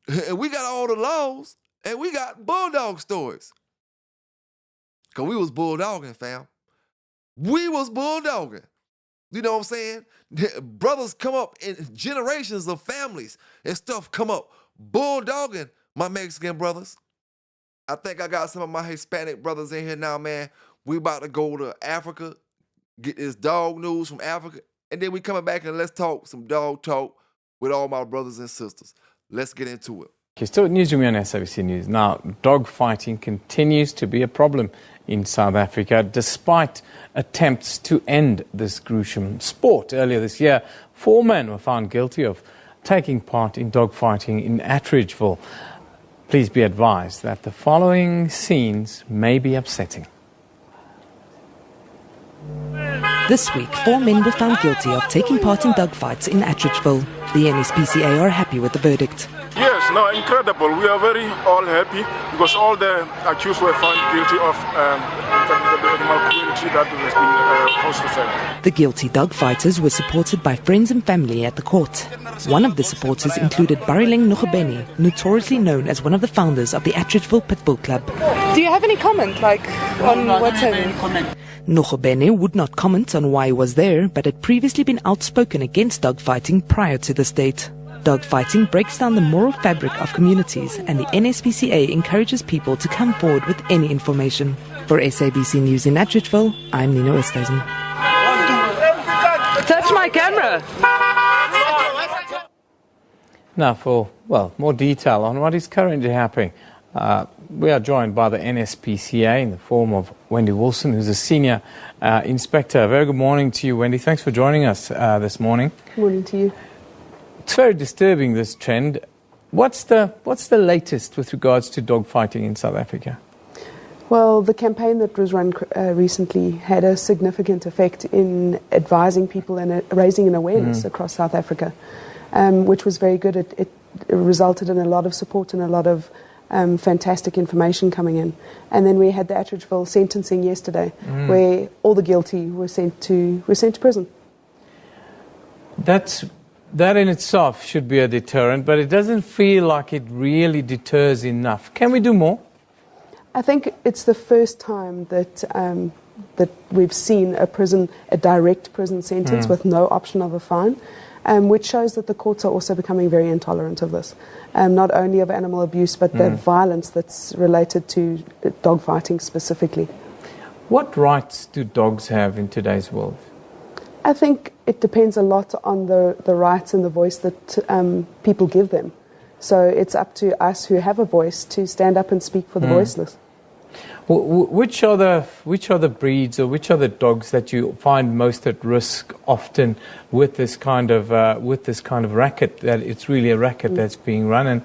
And we got all the laws, and we got bulldog stories. Cause we was bulldogging, fam. We was bulldogging. You know what I'm saying? Brothers come up in generations of families and stuff come up bulldogging My Mexican brothers, I think I got some of my Hispanic brothers in here now, man. We about to go to Africa, get this dog news from Africa, and then we coming back and let's talk some dog talk with all my brothers and sisters. Let's get into it. Okay, still at Newsroom on SABC News. Now, dog fighting continues to be a problem in South Africa, despite attempts to end this gruesome sport. Earlier this year, 4 men were found guilty of taking part in dog fighting in Attridgeville. Please be advised that the following scenes may be upsetting. This week, 4 men were found guilty of taking part in dog fights in Attridgeville. The NSPCA are happy with the verdict. Yes, no, incredible. We are very all happy because all the accused were found guilty of animal cruelty that has been caused to them. The guilty dog fighters were supported by friends and family at the court. One of the supporters included Barileng Nogobeni, notoriously known as one of the founders of the Attridgeville Pitbull Club. Do you have any comment, on what's happening? Nogobeni would not comment on why he was there, but had previously been outspoken against dog fighting prior to this date. Dog fighting breaks down the moral fabric of communities, and the NSPCA encourages people to come forward with any information. For SABC News in Attridgeville, I'm Nina Westhuizen. Touch my camera! Now for, more detail on what is currently happening. We are joined by the NSPCA in the form of Wendy Wilson, who's a senior inspector. Very good morning to you, Wendy. Thanks for joining us this morning. Good morning to you. It's very disturbing, this trend. What's the latest with regards to dog fighting in South Africa? Well, the campaign that was run recently had a significant effect in advising people and raising an awareness across South Africa, which was very good. It resulted in a lot of support and a lot of fantastic information coming in. And then we had the Attridgeville sentencing yesterday, where all the guilty were sent to prison. That in itself should be a deterrent, but it doesn't feel like it really deters enough. Can we do more? I think it's the first time that that we've seen a direct prison sentence with no option of a fine, which shows that the courts are also becoming very intolerant of this, not only of animal abuse, but the violence that's related to dog fighting specifically. What rights do dogs have in today's world? I think it depends a lot on the rights and the voice that people give them. So it's up to us who have a voice to stand up and speak for the voiceless. Which are the breeds or which are the dogs that you find most at risk often with this kind of racket? That it's really a racket that's being run,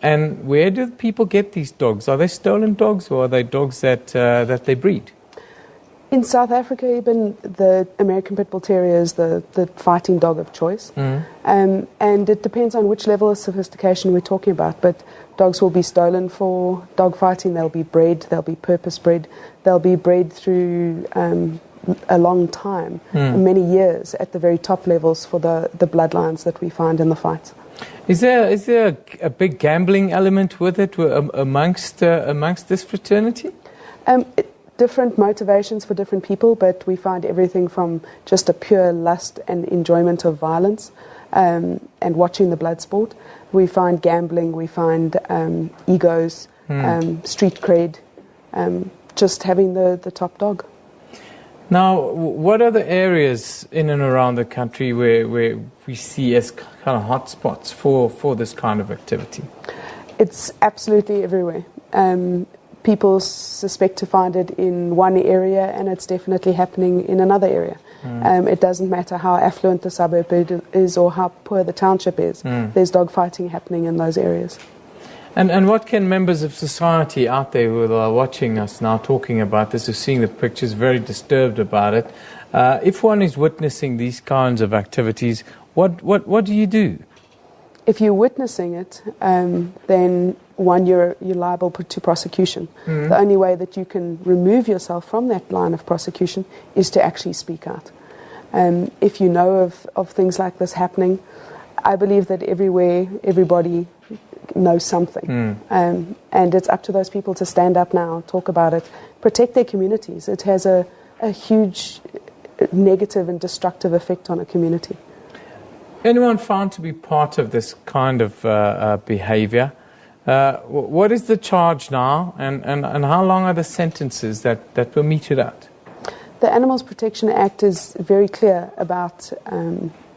and where do people get these dogs? Are they stolen dogs or are they dogs that they breed? In South Africa, even the American Pit Bull Terrier is the fighting dog of choice. And it depends on which level of sophistication we're talking about. But dogs will be stolen for dog fighting, they'll be bred, they'll be purpose bred, they'll be bred through a long time, many years at the very top levels for the bloodlines that we find in the fights. Is there a big gambling element with it amongst this fraternity? Different motivations for different people, but we find everything from just a pure lust and enjoyment of violence and watching the blood sport. We find gambling, we find egos, street cred, just having the top dog. Now, what are the areas in and around the country where we see as kind of hotspots for this kind of activity? It's absolutely everywhere. People suspect to find it in one area, and it's definitely happening in another area. It doesn't matter how affluent the suburb is or how poor the township is. There's dog fighting happening in those areas. And what can members of society out there who are watching us now talking about this, who are seeing the pictures, very disturbed about it, if one is witnessing these kinds of activities, what do you do? If you're witnessing it, then you're liable to prosecution. The only way that you can remove yourself from that line of prosecution is to actually speak out. If you know of things like this happening, I believe that everywhere, everybody knows something. And it's up to those people to stand up now, talk about it, protect their communities. It has a huge negative and destructive effect on a community. Anyone found to be part of this kind of behavior What is the charge now, and how long are the sentences that were meted out? The Animals Protection Act is very clear about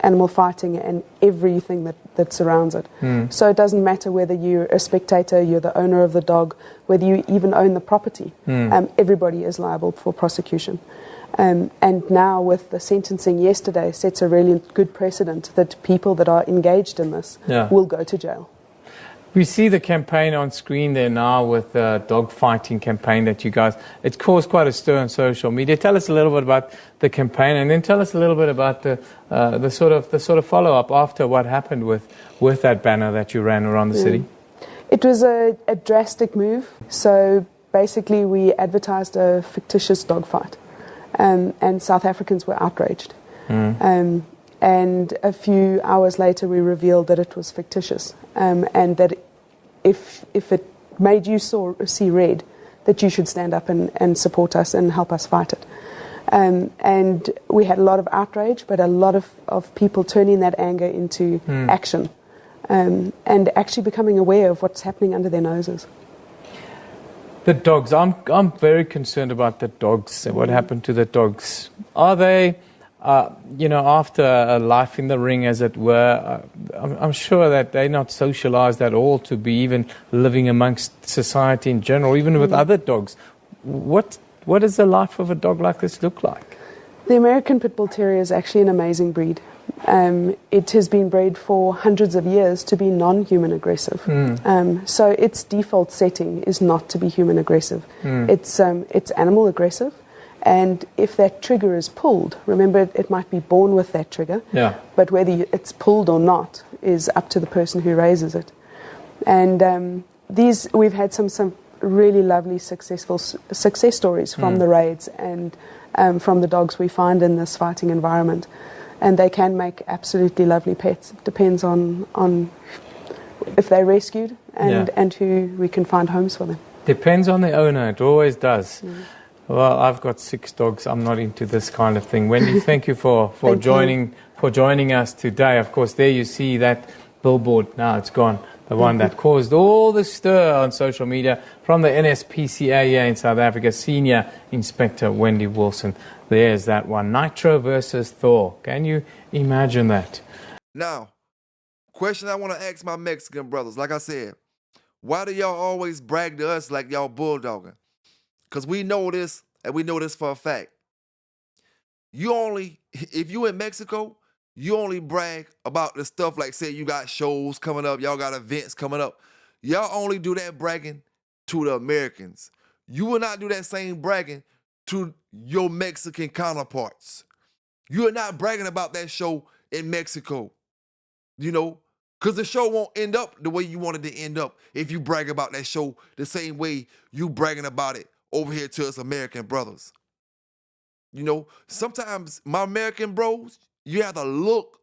animal fighting and everything that surrounds it. So it doesn't matter whether you're a spectator, you're the owner of the dog, whether you even own the property. Everybody is liable for prosecution. And now with the sentencing yesterday sets a really good precedent that people that are engaged in this will go to jail. We see the campaign on screen there now with the dog fighting campaign that you guys, it's caused quite a stir on social media. Tell us a little bit about the campaign, and then tell us a little bit about the sort of follow-up after what happened with that banner that you ran around the city. It was a drastic move. So basically we advertised a fictitious dog fight, and South Africans were outraged. And a few hours later we revealed that it was fictitious, and that if it made you see red, that you should stand up and support us and help us fight it. And we had a lot of outrage, but a lot of people turning that anger into action, and actually becoming aware of what's happening under their noses. The dogs, I'm very concerned about the dogs and what happened to the dogs. Are they, after a life in the ring, as it were, I'm sure that they're not socialized at all to be even living amongst society in general, even with other dogs. What does the life of a dog like this look like? The American Pit Bull Terrier is actually an amazing breed. It has been bred for hundreds of years to be non-human aggressive. So its default setting is not to be human aggressive. It's animal aggressive. And if that trigger is pulled, remember it might be born with that trigger, but whether it's pulled or not is up to the person who raises it. And we've had some really lovely success stories from the raids and from the dogs we find in this fighting environment. And they can make absolutely lovely pets. It depends on if they're rescued and who we can find homes for them. Depends on the owner, it always does. Well, I've got 6 dogs. I'm not into this kind of thing. Wendy, thank you for joining us today. Of course, there you see that billboard. Now it's gone. The one that caused all the stir on social media from the NSPCA here in South Africa. Senior Inspector Wendy Wilson. There's that one. Nitro versus Thor. Can you imagine that? Now, question I want to ask my Mexican brothers. Like I said, why do y'all always brag to us like y'all bulldogging? Because we know this, and we know this for a fact. If you in Mexico, you only brag about the stuff like, say, you got shows coming up, y'all got events coming up. Y'all only do that bragging to the Americans. You will not do that same bragging to your Mexican counterparts. You are not bragging about that show in Mexico, because the show won't end up the way you want it to end up if you brag about that show the same way you bragging about it over here to us American brothers. Sometimes my American bros, you have to look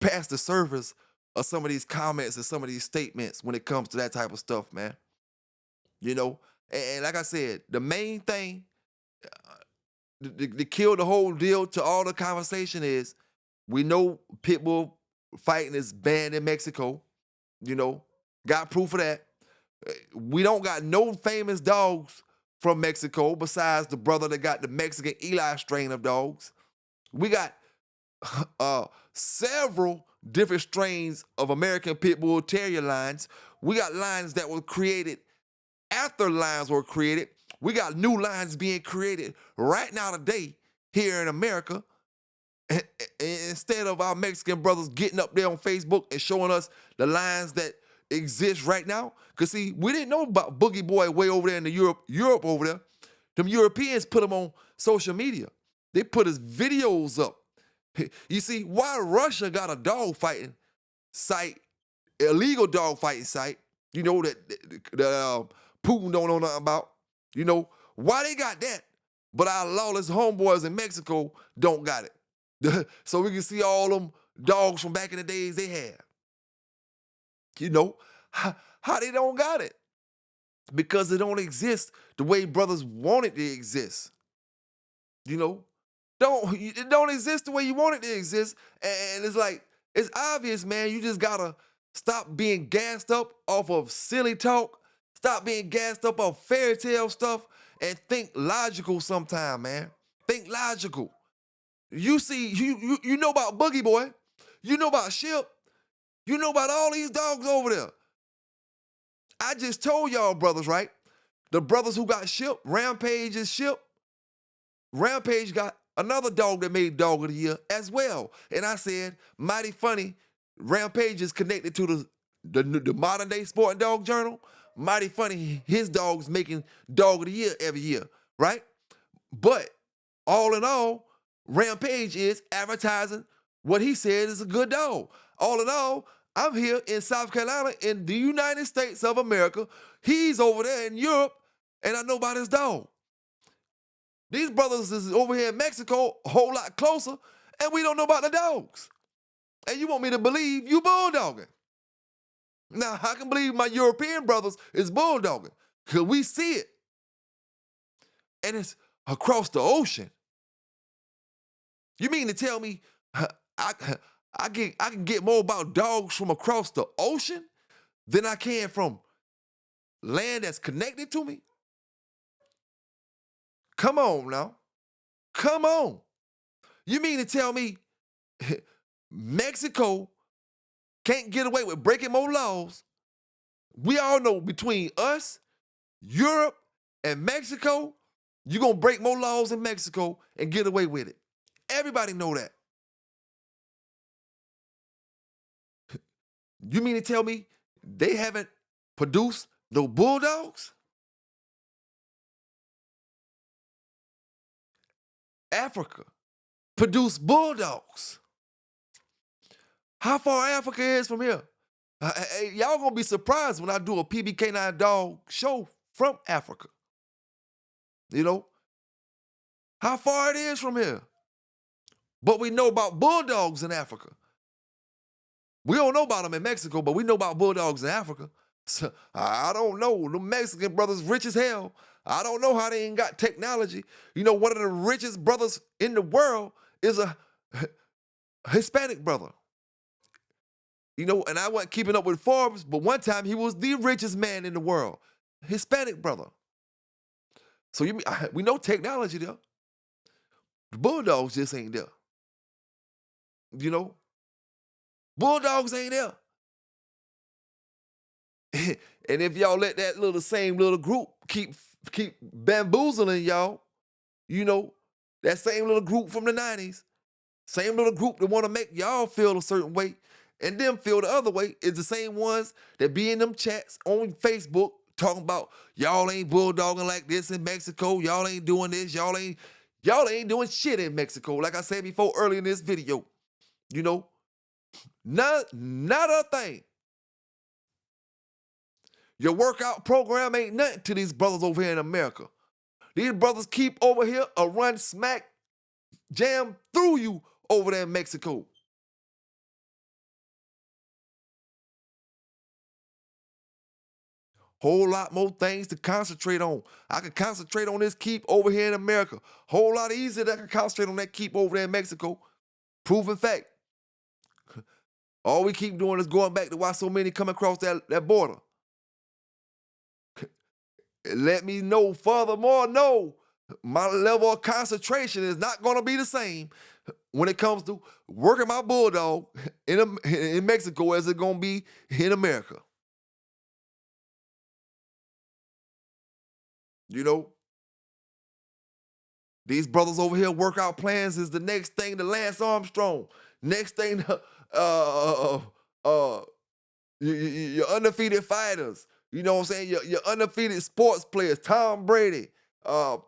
past the surface of some of these comments and some of these statements when it comes to that type of stuff, man. And like I said, the main thing to kill the whole deal to all the conversation is, we know pit bull fighting is banned in Mexico. Got proof of that. We don't got no famous dogs from Mexico besides the brother that got the Mexican Eli strain of dogs. We got several different strains of American Pit Bull Terrier lines. We got lines that were created after lines were created. We got new lines being created right now today here in America. Instead of our Mexican brothers getting up there on Facebook and showing us the lines that exist right now. Because, see, we didn't know about Boogie Boy way over there in Europe over there. Them Europeans put him on social media. They put his videos up. You see, why Russia got a dog fighting site, illegal dog fighting site, that Putin don't know nothing about, why they got that, but our lawless homeboys in Mexico don't got it. So we can see all them dogs from back in the days they had. How they don't got it? Because it don't exist the way brothers want it to exist. It don't exist the way you want it to exist. And it's like, it's obvious, man. You just gotta Stop being gassed up off of silly talk. Stop being gassed up off fairy tale stuff and think logical sometime, man. Think logical. You see, you know about Boogie Boy. You know about Ship. You know about all these dogs over there. I just told y'all brothers, right? The brothers who got Ship, Rampage is Ship. Rampage got another dog that made Dog of the Year as well. And I said, mighty funny, Rampage is connected to the modern day Sport and Dog Journal. Mighty funny, his dog's making Dog of the Year every year, right? But all in all, Rampage is advertising what he said is a good dog. All in all, I'm here in South Carolina in the United States of America. He's over there in Europe, and I know about his dog. These brothers is over here in Mexico a whole lot closer, and we don't know about the dogs. And you want me to believe you bulldogging. Now, I can believe my European brothers is bulldogging because we see it. And it's across the ocean. You mean to tell me I can get more about dogs from across the ocean than I can from land that's connected to me? Come on now. Come on. You mean to tell me Mexico can't get away with breaking more laws? We all know between us, Europe, and Mexico, you're going to break more laws in Mexico and get away with it. Everybody know that. You mean to tell me they haven't produced no bulldogs? Africa produced bulldogs. How far Africa is from here? Hey, y'all gonna be surprised when I do a PBK9 dog show from Africa. You know? How far it is from here. But we know about bulldogs in Africa. We don't know about them in Mexico, but we know about bulldogs in Africa. So, I don't know. The Mexican brothers rich as hell. I don't know how they ain't got technology. You know, one of the richest brothers in the world is a Hispanic brother. You know, and I wasn't keeping up with Forbes, but one time he was the richest man in the world. Hispanic brother. So we know technology there. The bulldogs just ain't there. You know? Bulldogs ain't there. And if y'all let that same little group keep bamboozling y'all, you know, that same little group from the 90s, same little group that want to make y'all feel a certain way and them feel the other way is the same ones that be in them chats on Facebook talking about y'all ain't bulldogging like this in Mexico, y'all ain't doing this, y'all ain't doing shit in Mexico. Like I said before earlier in this video, you know, not a thing. Your workout program ain't nothing to these brothers over here in America. These brothers keep over here or run smack jam through you over there in Mexico. Whole lot more things to concentrate on. I can concentrate on this keep over here in America. Whole lot easier than I can concentrate on that keep over there in Mexico. Proven fact. All we keep doing is going back to why so many come across that border. Let me know furthermore, no, my level of concentration is not going to be the same when it comes to working my bulldog in Mexico as it's going to be in America. You know, these brothers over here, workout plans is the next thing to Lance Armstrong. Next thing to your undefeated fighters. You know what I'm saying? Your undefeated sports players, Tom Brady,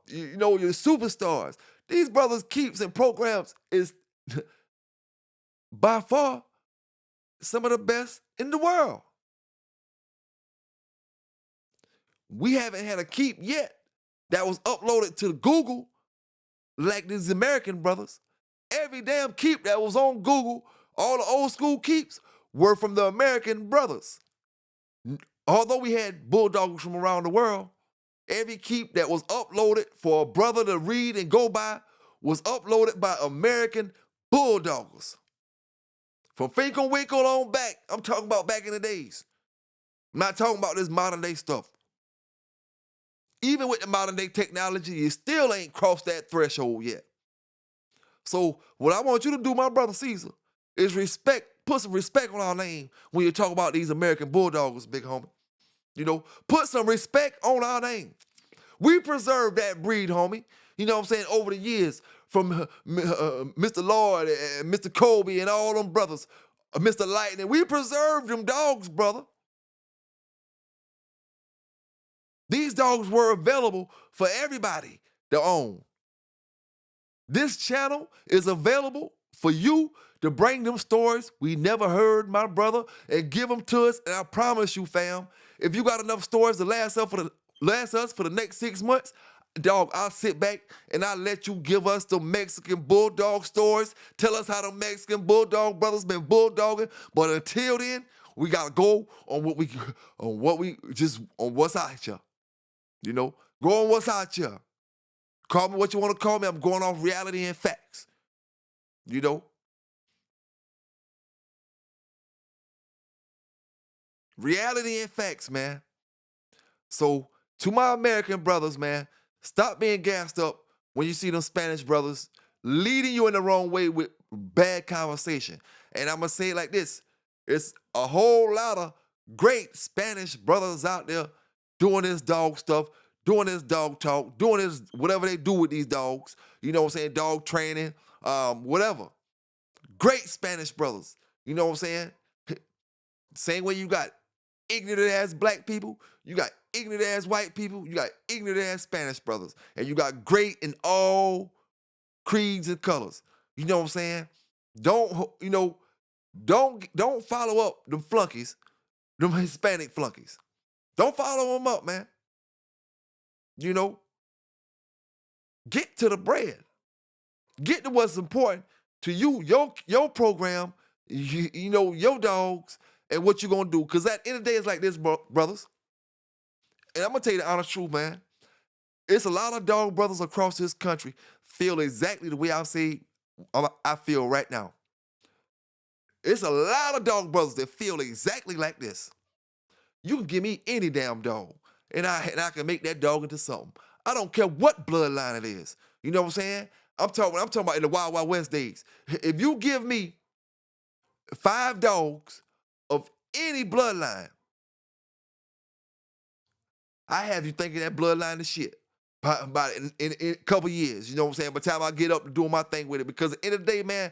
you know, your superstars. These brothers' keeps and programs is by far some of the best in the world. We haven't had a keep yet that was uploaded to Google like these American brothers. Every damn keep that was on Google, all the old school keeps, were from the American brothers. Although we had bulldogs from around the world, every keep that was uploaded for a brother to read and go by was uploaded by American bulldoggers From Finkel Winkle on back, I'm talking about back in the days. I'm not talking about this modern day stuff. Even with the modern day technology, you still ain't crossed that threshold yet. So what I want you to do, my brother Caesar, is put some respect on our name when you talk about these American Bulldoggers, big homie. You know, put some respect on our name. We preserved that breed, homie. You know what I'm saying? Over the years, from Mr. Lloyd and Mr. Colby and all them brothers, Mr. Lightning, we preserved them dogs, brother. These dogs were available for everybody to own. This channel is available for you to bring them stories we never heard, my brother, and give them to us. And I promise you, fam, if you got enough stories to last us for the next 6 months, dog, I'll sit back and I'll let you give us the Mexican Bulldog stories. Tell us how the Mexican Bulldog brothers been bulldogging. But until then, we gotta go on what's out here. You know, go on what's out here. Call me what you want to call me. I'm going off reality and facts. You know? Reality and facts, man. So, to my American brothers, man, stop being gassed up when you see them Spanish brothers leading you in the wrong way with bad conversation. And I'm going to say it like this. It's a whole lot of great Spanish brothers out there doing this dog stuff, doing this dog talk, doing this whatever they do with these dogs. You know what I'm saying? Dog training, whatever. Great Spanish brothers. You know what I'm saying? Same way you got ignorant ass black people, you got ignorant ass white people, you got ignorant ass Spanish brothers, and you got great in all creeds and colors. You know what I'm saying? Don't follow up them flunkies, them Hispanic flunkies. Don't follow them up, man. You know, get to the bread. Get to what's important to you, your program, you know, your dogs, and what you're going to do. Because at the end of the day, it's like this, brothers. And I'm going to tell you the honest truth, man. It's a lot of dog brothers across this country feel exactly the way I feel right now. It's a lot of dog brothers that feel exactly like this. You can give me any damn dog, and I can make that dog into something. I don't care what bloodline it is. You know what I'm saying? I'm talking about in the Wild Wild West days. If you give me 5 dogs of any bloodline, I have you thinking that bloodline is shit about in a couple years. You know what I'm saying? By the time I get up to doing my thing with it, because at the end of the day, man,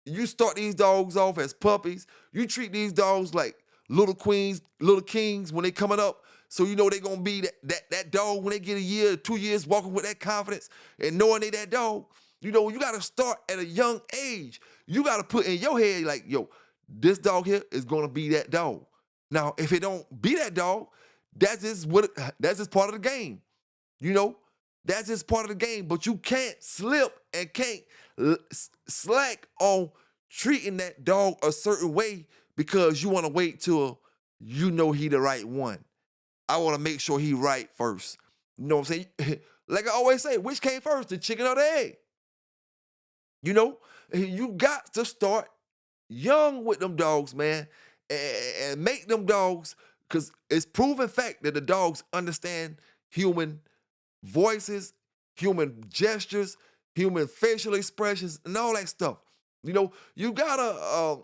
you start these dogs off as puppies. You treat these dogs like little queens, little kings when they coming up. So you know they're gonna be that dog when they get a year, 2 years, walking with that confidence and knowing they that dog. You know, you gotta start at a young age. You gotta put in your head like, yo, this dog here is gonna be that dog. Now, if it don't be that dog, that's just part of the game. You know, that's just part of the game. But you can't slip and can't slack on treating that dog a certain way because you want to wait till you know he the right one. I want to make sure he right first. You know what I'm saying? Like I always say, which came first, the chicken or the egg? You know, you got to start young with them dogs, man, and make them dogs, because it's proven fact that the dogs understand human voices, human gestures, human facial expressions, and all that stuff. You know, you gotta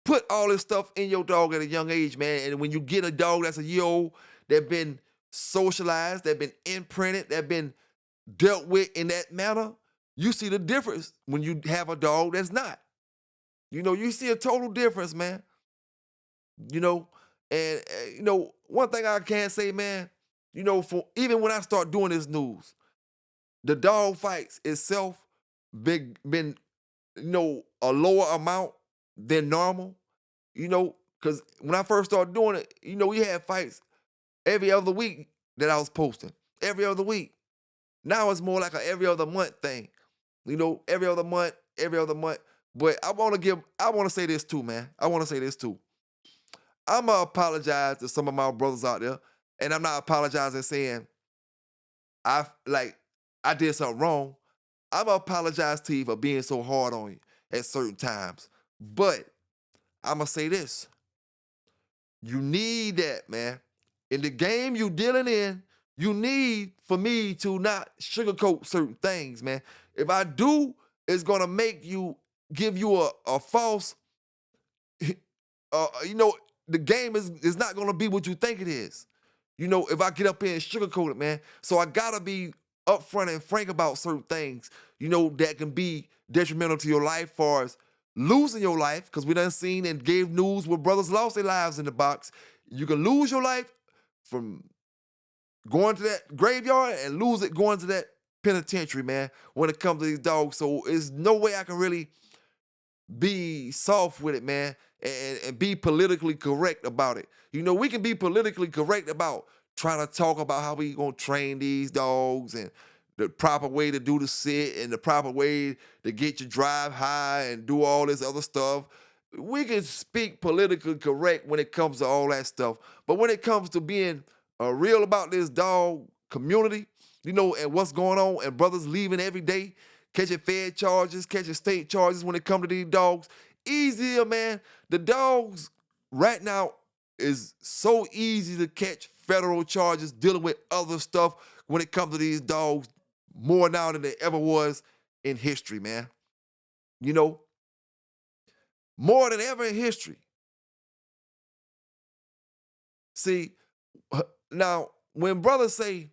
put all this stuff in your dog at a young age, man. And when you get a dog that's a year old, that been socialized, that been imprinted, that been dealt with in that manner, you see the difference when you have a dog that's not. You know, you see a total difference, man. You know, and you know, one thing I can say, man, you know, for even when I start doing this news, the dog fights itself been you know, a lower amount than normal, you know, because when I first started doing it, you know, we had fights every other week that I was posting, every other week. Now it's more like a every other month thing, you know, every other month. But I want to say this too, man. I want to say this too. I'm going to apologize to some of my brothers out there, and I'm not apologizing saying I did something wrong. I'm going to apologize to you for being so hard on you. at certain times. But I'm going to say this. You need that, man. In the game you dealing in, you need for me to not sugarcoat certain things, man. If I do, it's going to make you, give you a false, the game is not going to be what you think it is. If I get up here and sugarcoat it, man. So I got to be upfront and frank about certain things, that can be detrimental to your life, far as losing your life, because we done seen and gave news where brothers lost their lives in the box. You can lose your life from going to that graveyard and lose it going to that penitentiary, man, when it comes to these dogs. So there's no way I can really be soft with it, man, and be politically correct about it. We can be politically correct about trying to talk about how we gonna train these dogs and the proper way to do the sit and the proper way to get your drive high and do all this other stuff. We can speak politically correct when it comes to all that stuff. But when it comes to being real about this dog community, and what's going on, and brothers leaving every day, catching fed charges, catching state charges when it comes to these dogs, easier, man. The dogs right now is so easy to catch federal charges dealing with other stuff when it comes to these dogs, more now than there ever was in history, man. More than ever in history. See, now, when brothers say,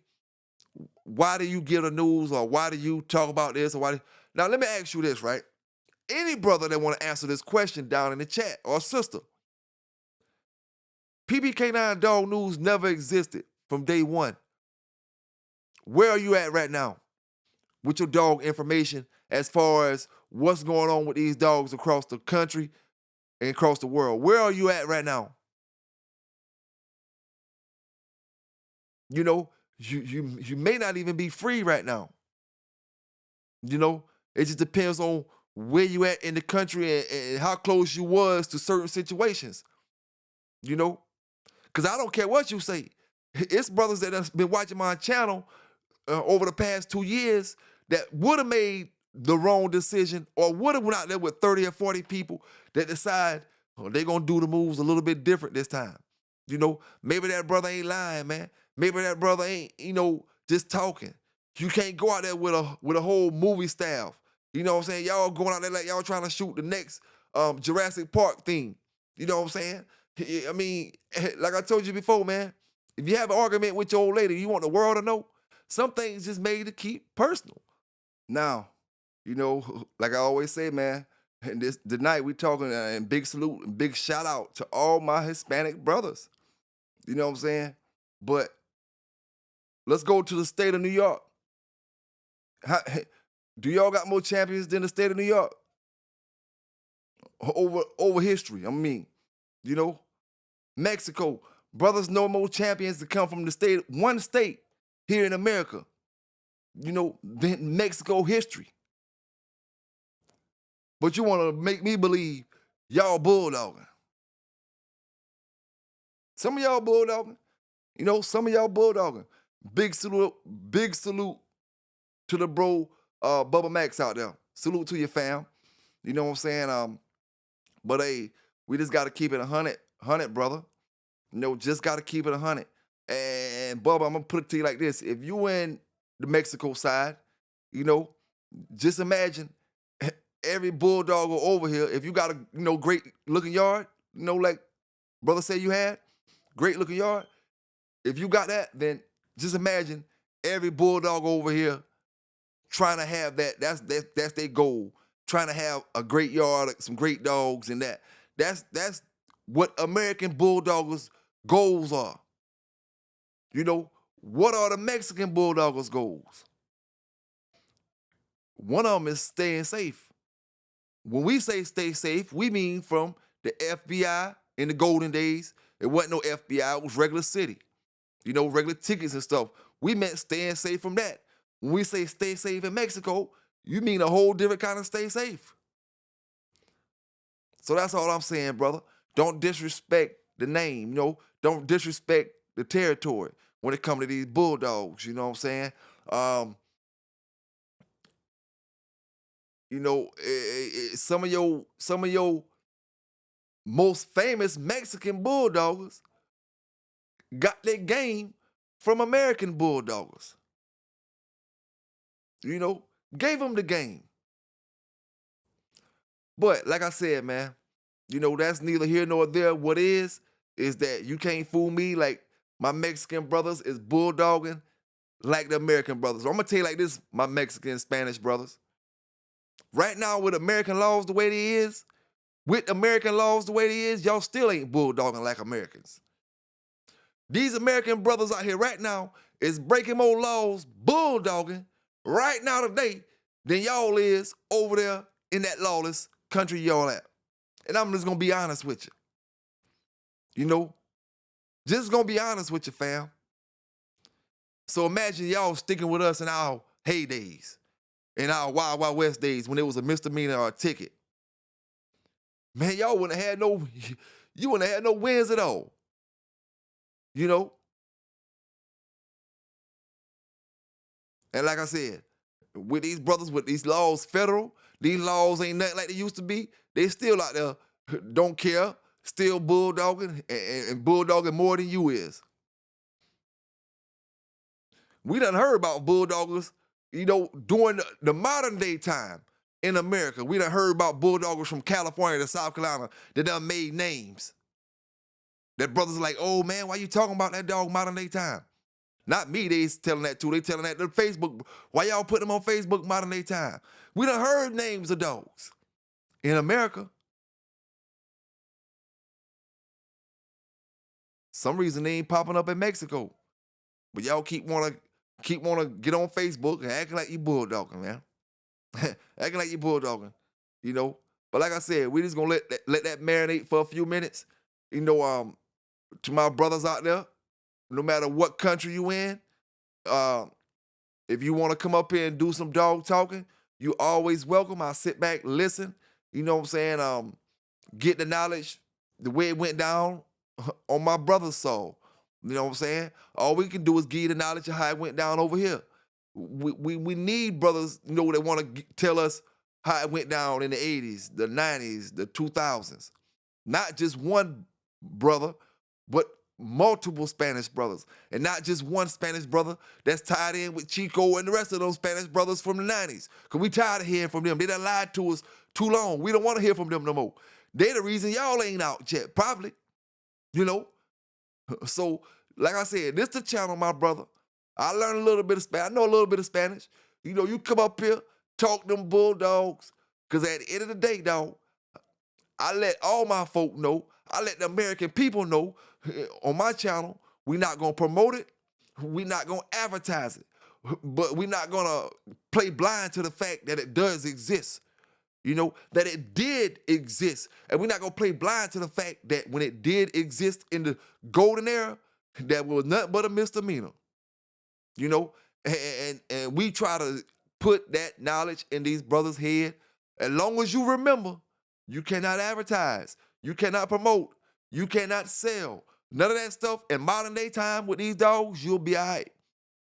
why do you give the news, or why do you talk about this, or now let me ask you this, right? Any brother that want to answer this question down in the chat, or sister, PBK9 Dog News never existed from day one. Where are you at right now with your dog information as far as what's going on with these dogs across the country and across the world? Where are you at right now? You may not even be free right now. It just depends on where you at in the country and how close you was to certain situations. Because I don't care what you say. It's brothers that have been watching my channel over the past 2 years that would have made the wrong decision, or would have went out there with 30 or 40 people that decide they're going to do the moves a little bit different this time. Maybe that brother ain't lying, man. Maybe that brother ain't, just talking. You can't go out there with a whole movie staff. You know what I'm saying? Y'all going out there like y'all trying to shoot the next Jurassic Park thing. You know what I'm saying? I mean, like I told you before, man, if you have an argument with your old lady, you want the world to know, some things just made to keep personal. Now, like I always say, man, and tonight we talking, and big salute and big shout out to all my Hispanic brothers. You know what I'm saying? But let's go to the state of New York. Do y'all got more champions than the state of New York? Over history, I mean. Mexico, brothers, no more champions to come from one state here in America. Than Mexico history. But you want to make me believe y'all bulldogging. Some of y'all bulldogging. Some of y'all bulldogging. Big salute to the bro Bubba Max out there. Salute to your fam. You know what I'm saying? But hey, we just got to keep it 100, brother. Just got to keep it 100. And Bubba, I'm going to put it to you like this. If you in the Mexico side, just imagine every bulldog over here, if you got a, great looking yard, like brother said you had, great looking yard. If you got that, then just imagine every bulldog over here trying to have that. That's their goal. Trying to have a great yard, some great dogs, and that. That's what American bulldoggers' goals are. What are the Mexican bulldoggers' goals? One of them is staying safe. When we say stay safe, we mean from the FBI in the golden days. It wasn't no FBI, it was regular city. Regular tickets and stuff. We meant staying safe from that. When we say stay safe in Mexico, you mean a whole different kind of stay safe. So that's all I'm saying, brother. Don't disrespect the name, Don't disrespect the territory when it comes to these bulldogs, you know what I'm saying? You know, some of your most famous Mexican bulldoggers got their game from American bulldoggers. You know, gave them the game. But like I said, man, you know, that's neither here nor there. What is that you can't fool me like my Mexican brothers is bulldogging like the American brothers. I'm gonna tell you like this, my Mexican and Spanish brothers. Right now, with American laws the way they is, y'all still ain't bulldogging like Americans. These American brothers out here right now is breaking more laws, bulldogging right now today than y'all is over there in that lawless country y'all at. And I'm just gonna be honest with you. You know, just gonna be honest with you, fam. So imagine y'all sticking with us in our heydays, in our Wild Wild West days when it was a misdemeanor or a ticket. Man, y'all wouldn't have had no wins at all. You know? And like I said, with these brothers, with these laws federal, these laws ain't nothing like they used to be. They still out there, don't care, still bulldogging and bulldogging more than you is. We done heard about bulldoggers, you know, during the modern day time in America. We done heard about bulldoggers from California to South Carolina that done made names. That brothers are like, oh man, why you talking about that dog modern day time? Not me, they telling that too. They telling that to Facebook. Why y'all put them on Facebook modern day time? We done heard names of dogs in America. Some reason they ain't popping up in Mexico. But y'all keep wanna get on Facebook and acting like you bulldogging, man. Acting like you bulldogging, you know. But like I said, we just gonna let that marinate for a few minutes. You know, to my brothers out there, no matter what country you in, if you want to come up here and do some dog talking, you always welcome. I'll sit back, listen, you know what I'm saying, get the knowledge, the way it went down on my brother's soul. You know what I'm saying? All we can do is give you the knowledge of how it went down over here. We need brothers, you know, that want to tell us how it went down in the 80s, the 90s, the 2000s. Not just one brother, but multiple Spanish brothers. And not just one Spanish brother that's tied in with Chico and the rest of those Spanish brothers from the 90s. Because we tired of hearing from them. They done lied to us too long. We don't want to hear from them no more. They the reason y'all ain't out yet, probably. You know? So, like I said, this the channel, my brother. I learned a little bit of Spanish. I know a little bit of Spanish. You know, you come up here, talk them bulldogs, because at the end of the day, dog, I let all my folk know, I let the American people know on my channel, we're not going to promote it, we're not going to advertise it, but we're not going to play blind to the fact that it does exist. You know, that it did exist. And we're not going to play blind to the fact that when it did exist in the golden era, that was nothing but a misdemeanor. You know, and we try to put that knowledge in these brothers' head. As long as you remember, you cannot advertise, you cannot promote, you cannot sell. None of that stuff in modern day time with these dogs, you'll be all right.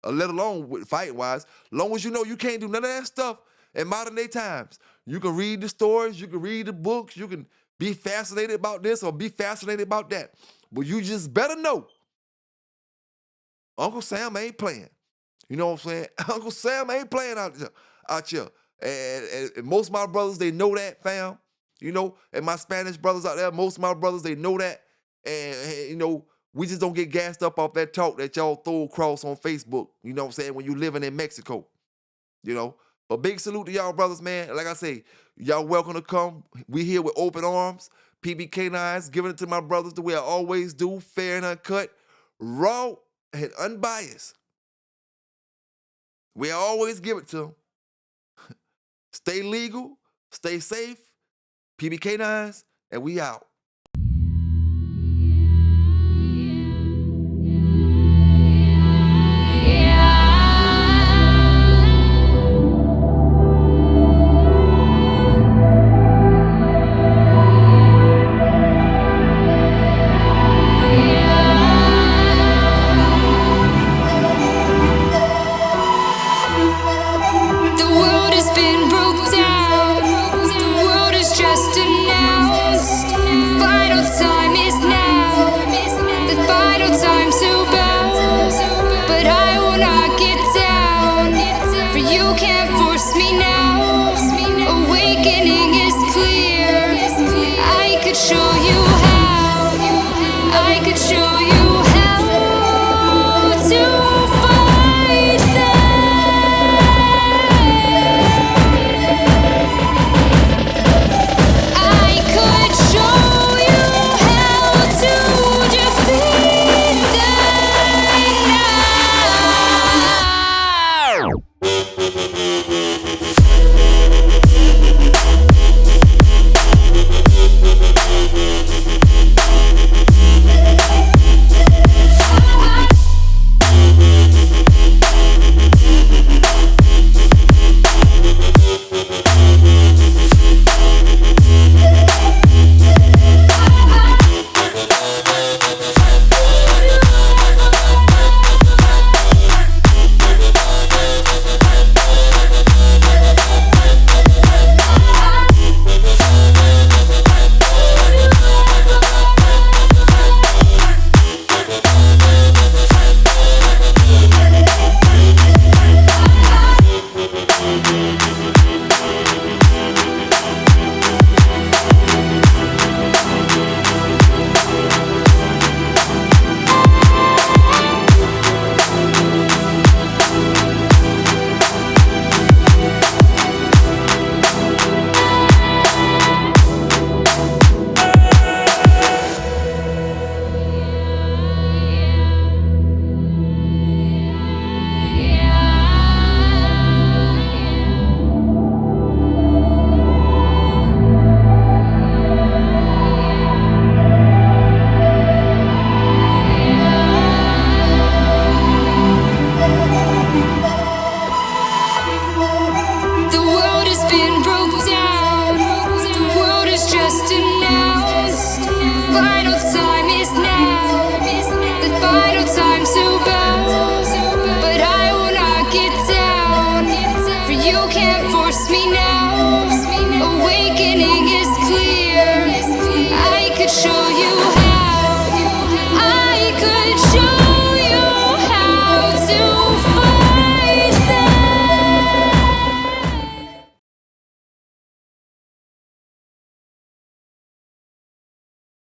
Let alone with fight-wise. As long as you know you can't do none of that stuff in modern day times. You can read the stories, you can read the books, you can be fascinated about this or be fascinated about that. But you just better know Uncle Sam ain't playing. You know what I'm saying? Uncle Sam ain't playing out here. And most of my brothers, they know that, fam. You know, and my Spanish brothers out there, most of my brothers, they know that. And you know, we just don't get gassed up off that talk that y'all throw across on Facebook. You know what I'm saying? When you living in Mexico, you know. But big salute to y'all brothers, man. Like I say, y'all welcome to come. We here with open arms. PB K9s, giving it to my brothers the way I always do, fair and uncut, raw and unbiased. We always give it to them. Stay legal, stay safe. PB K9s, and we out. The world has been broke down. could show you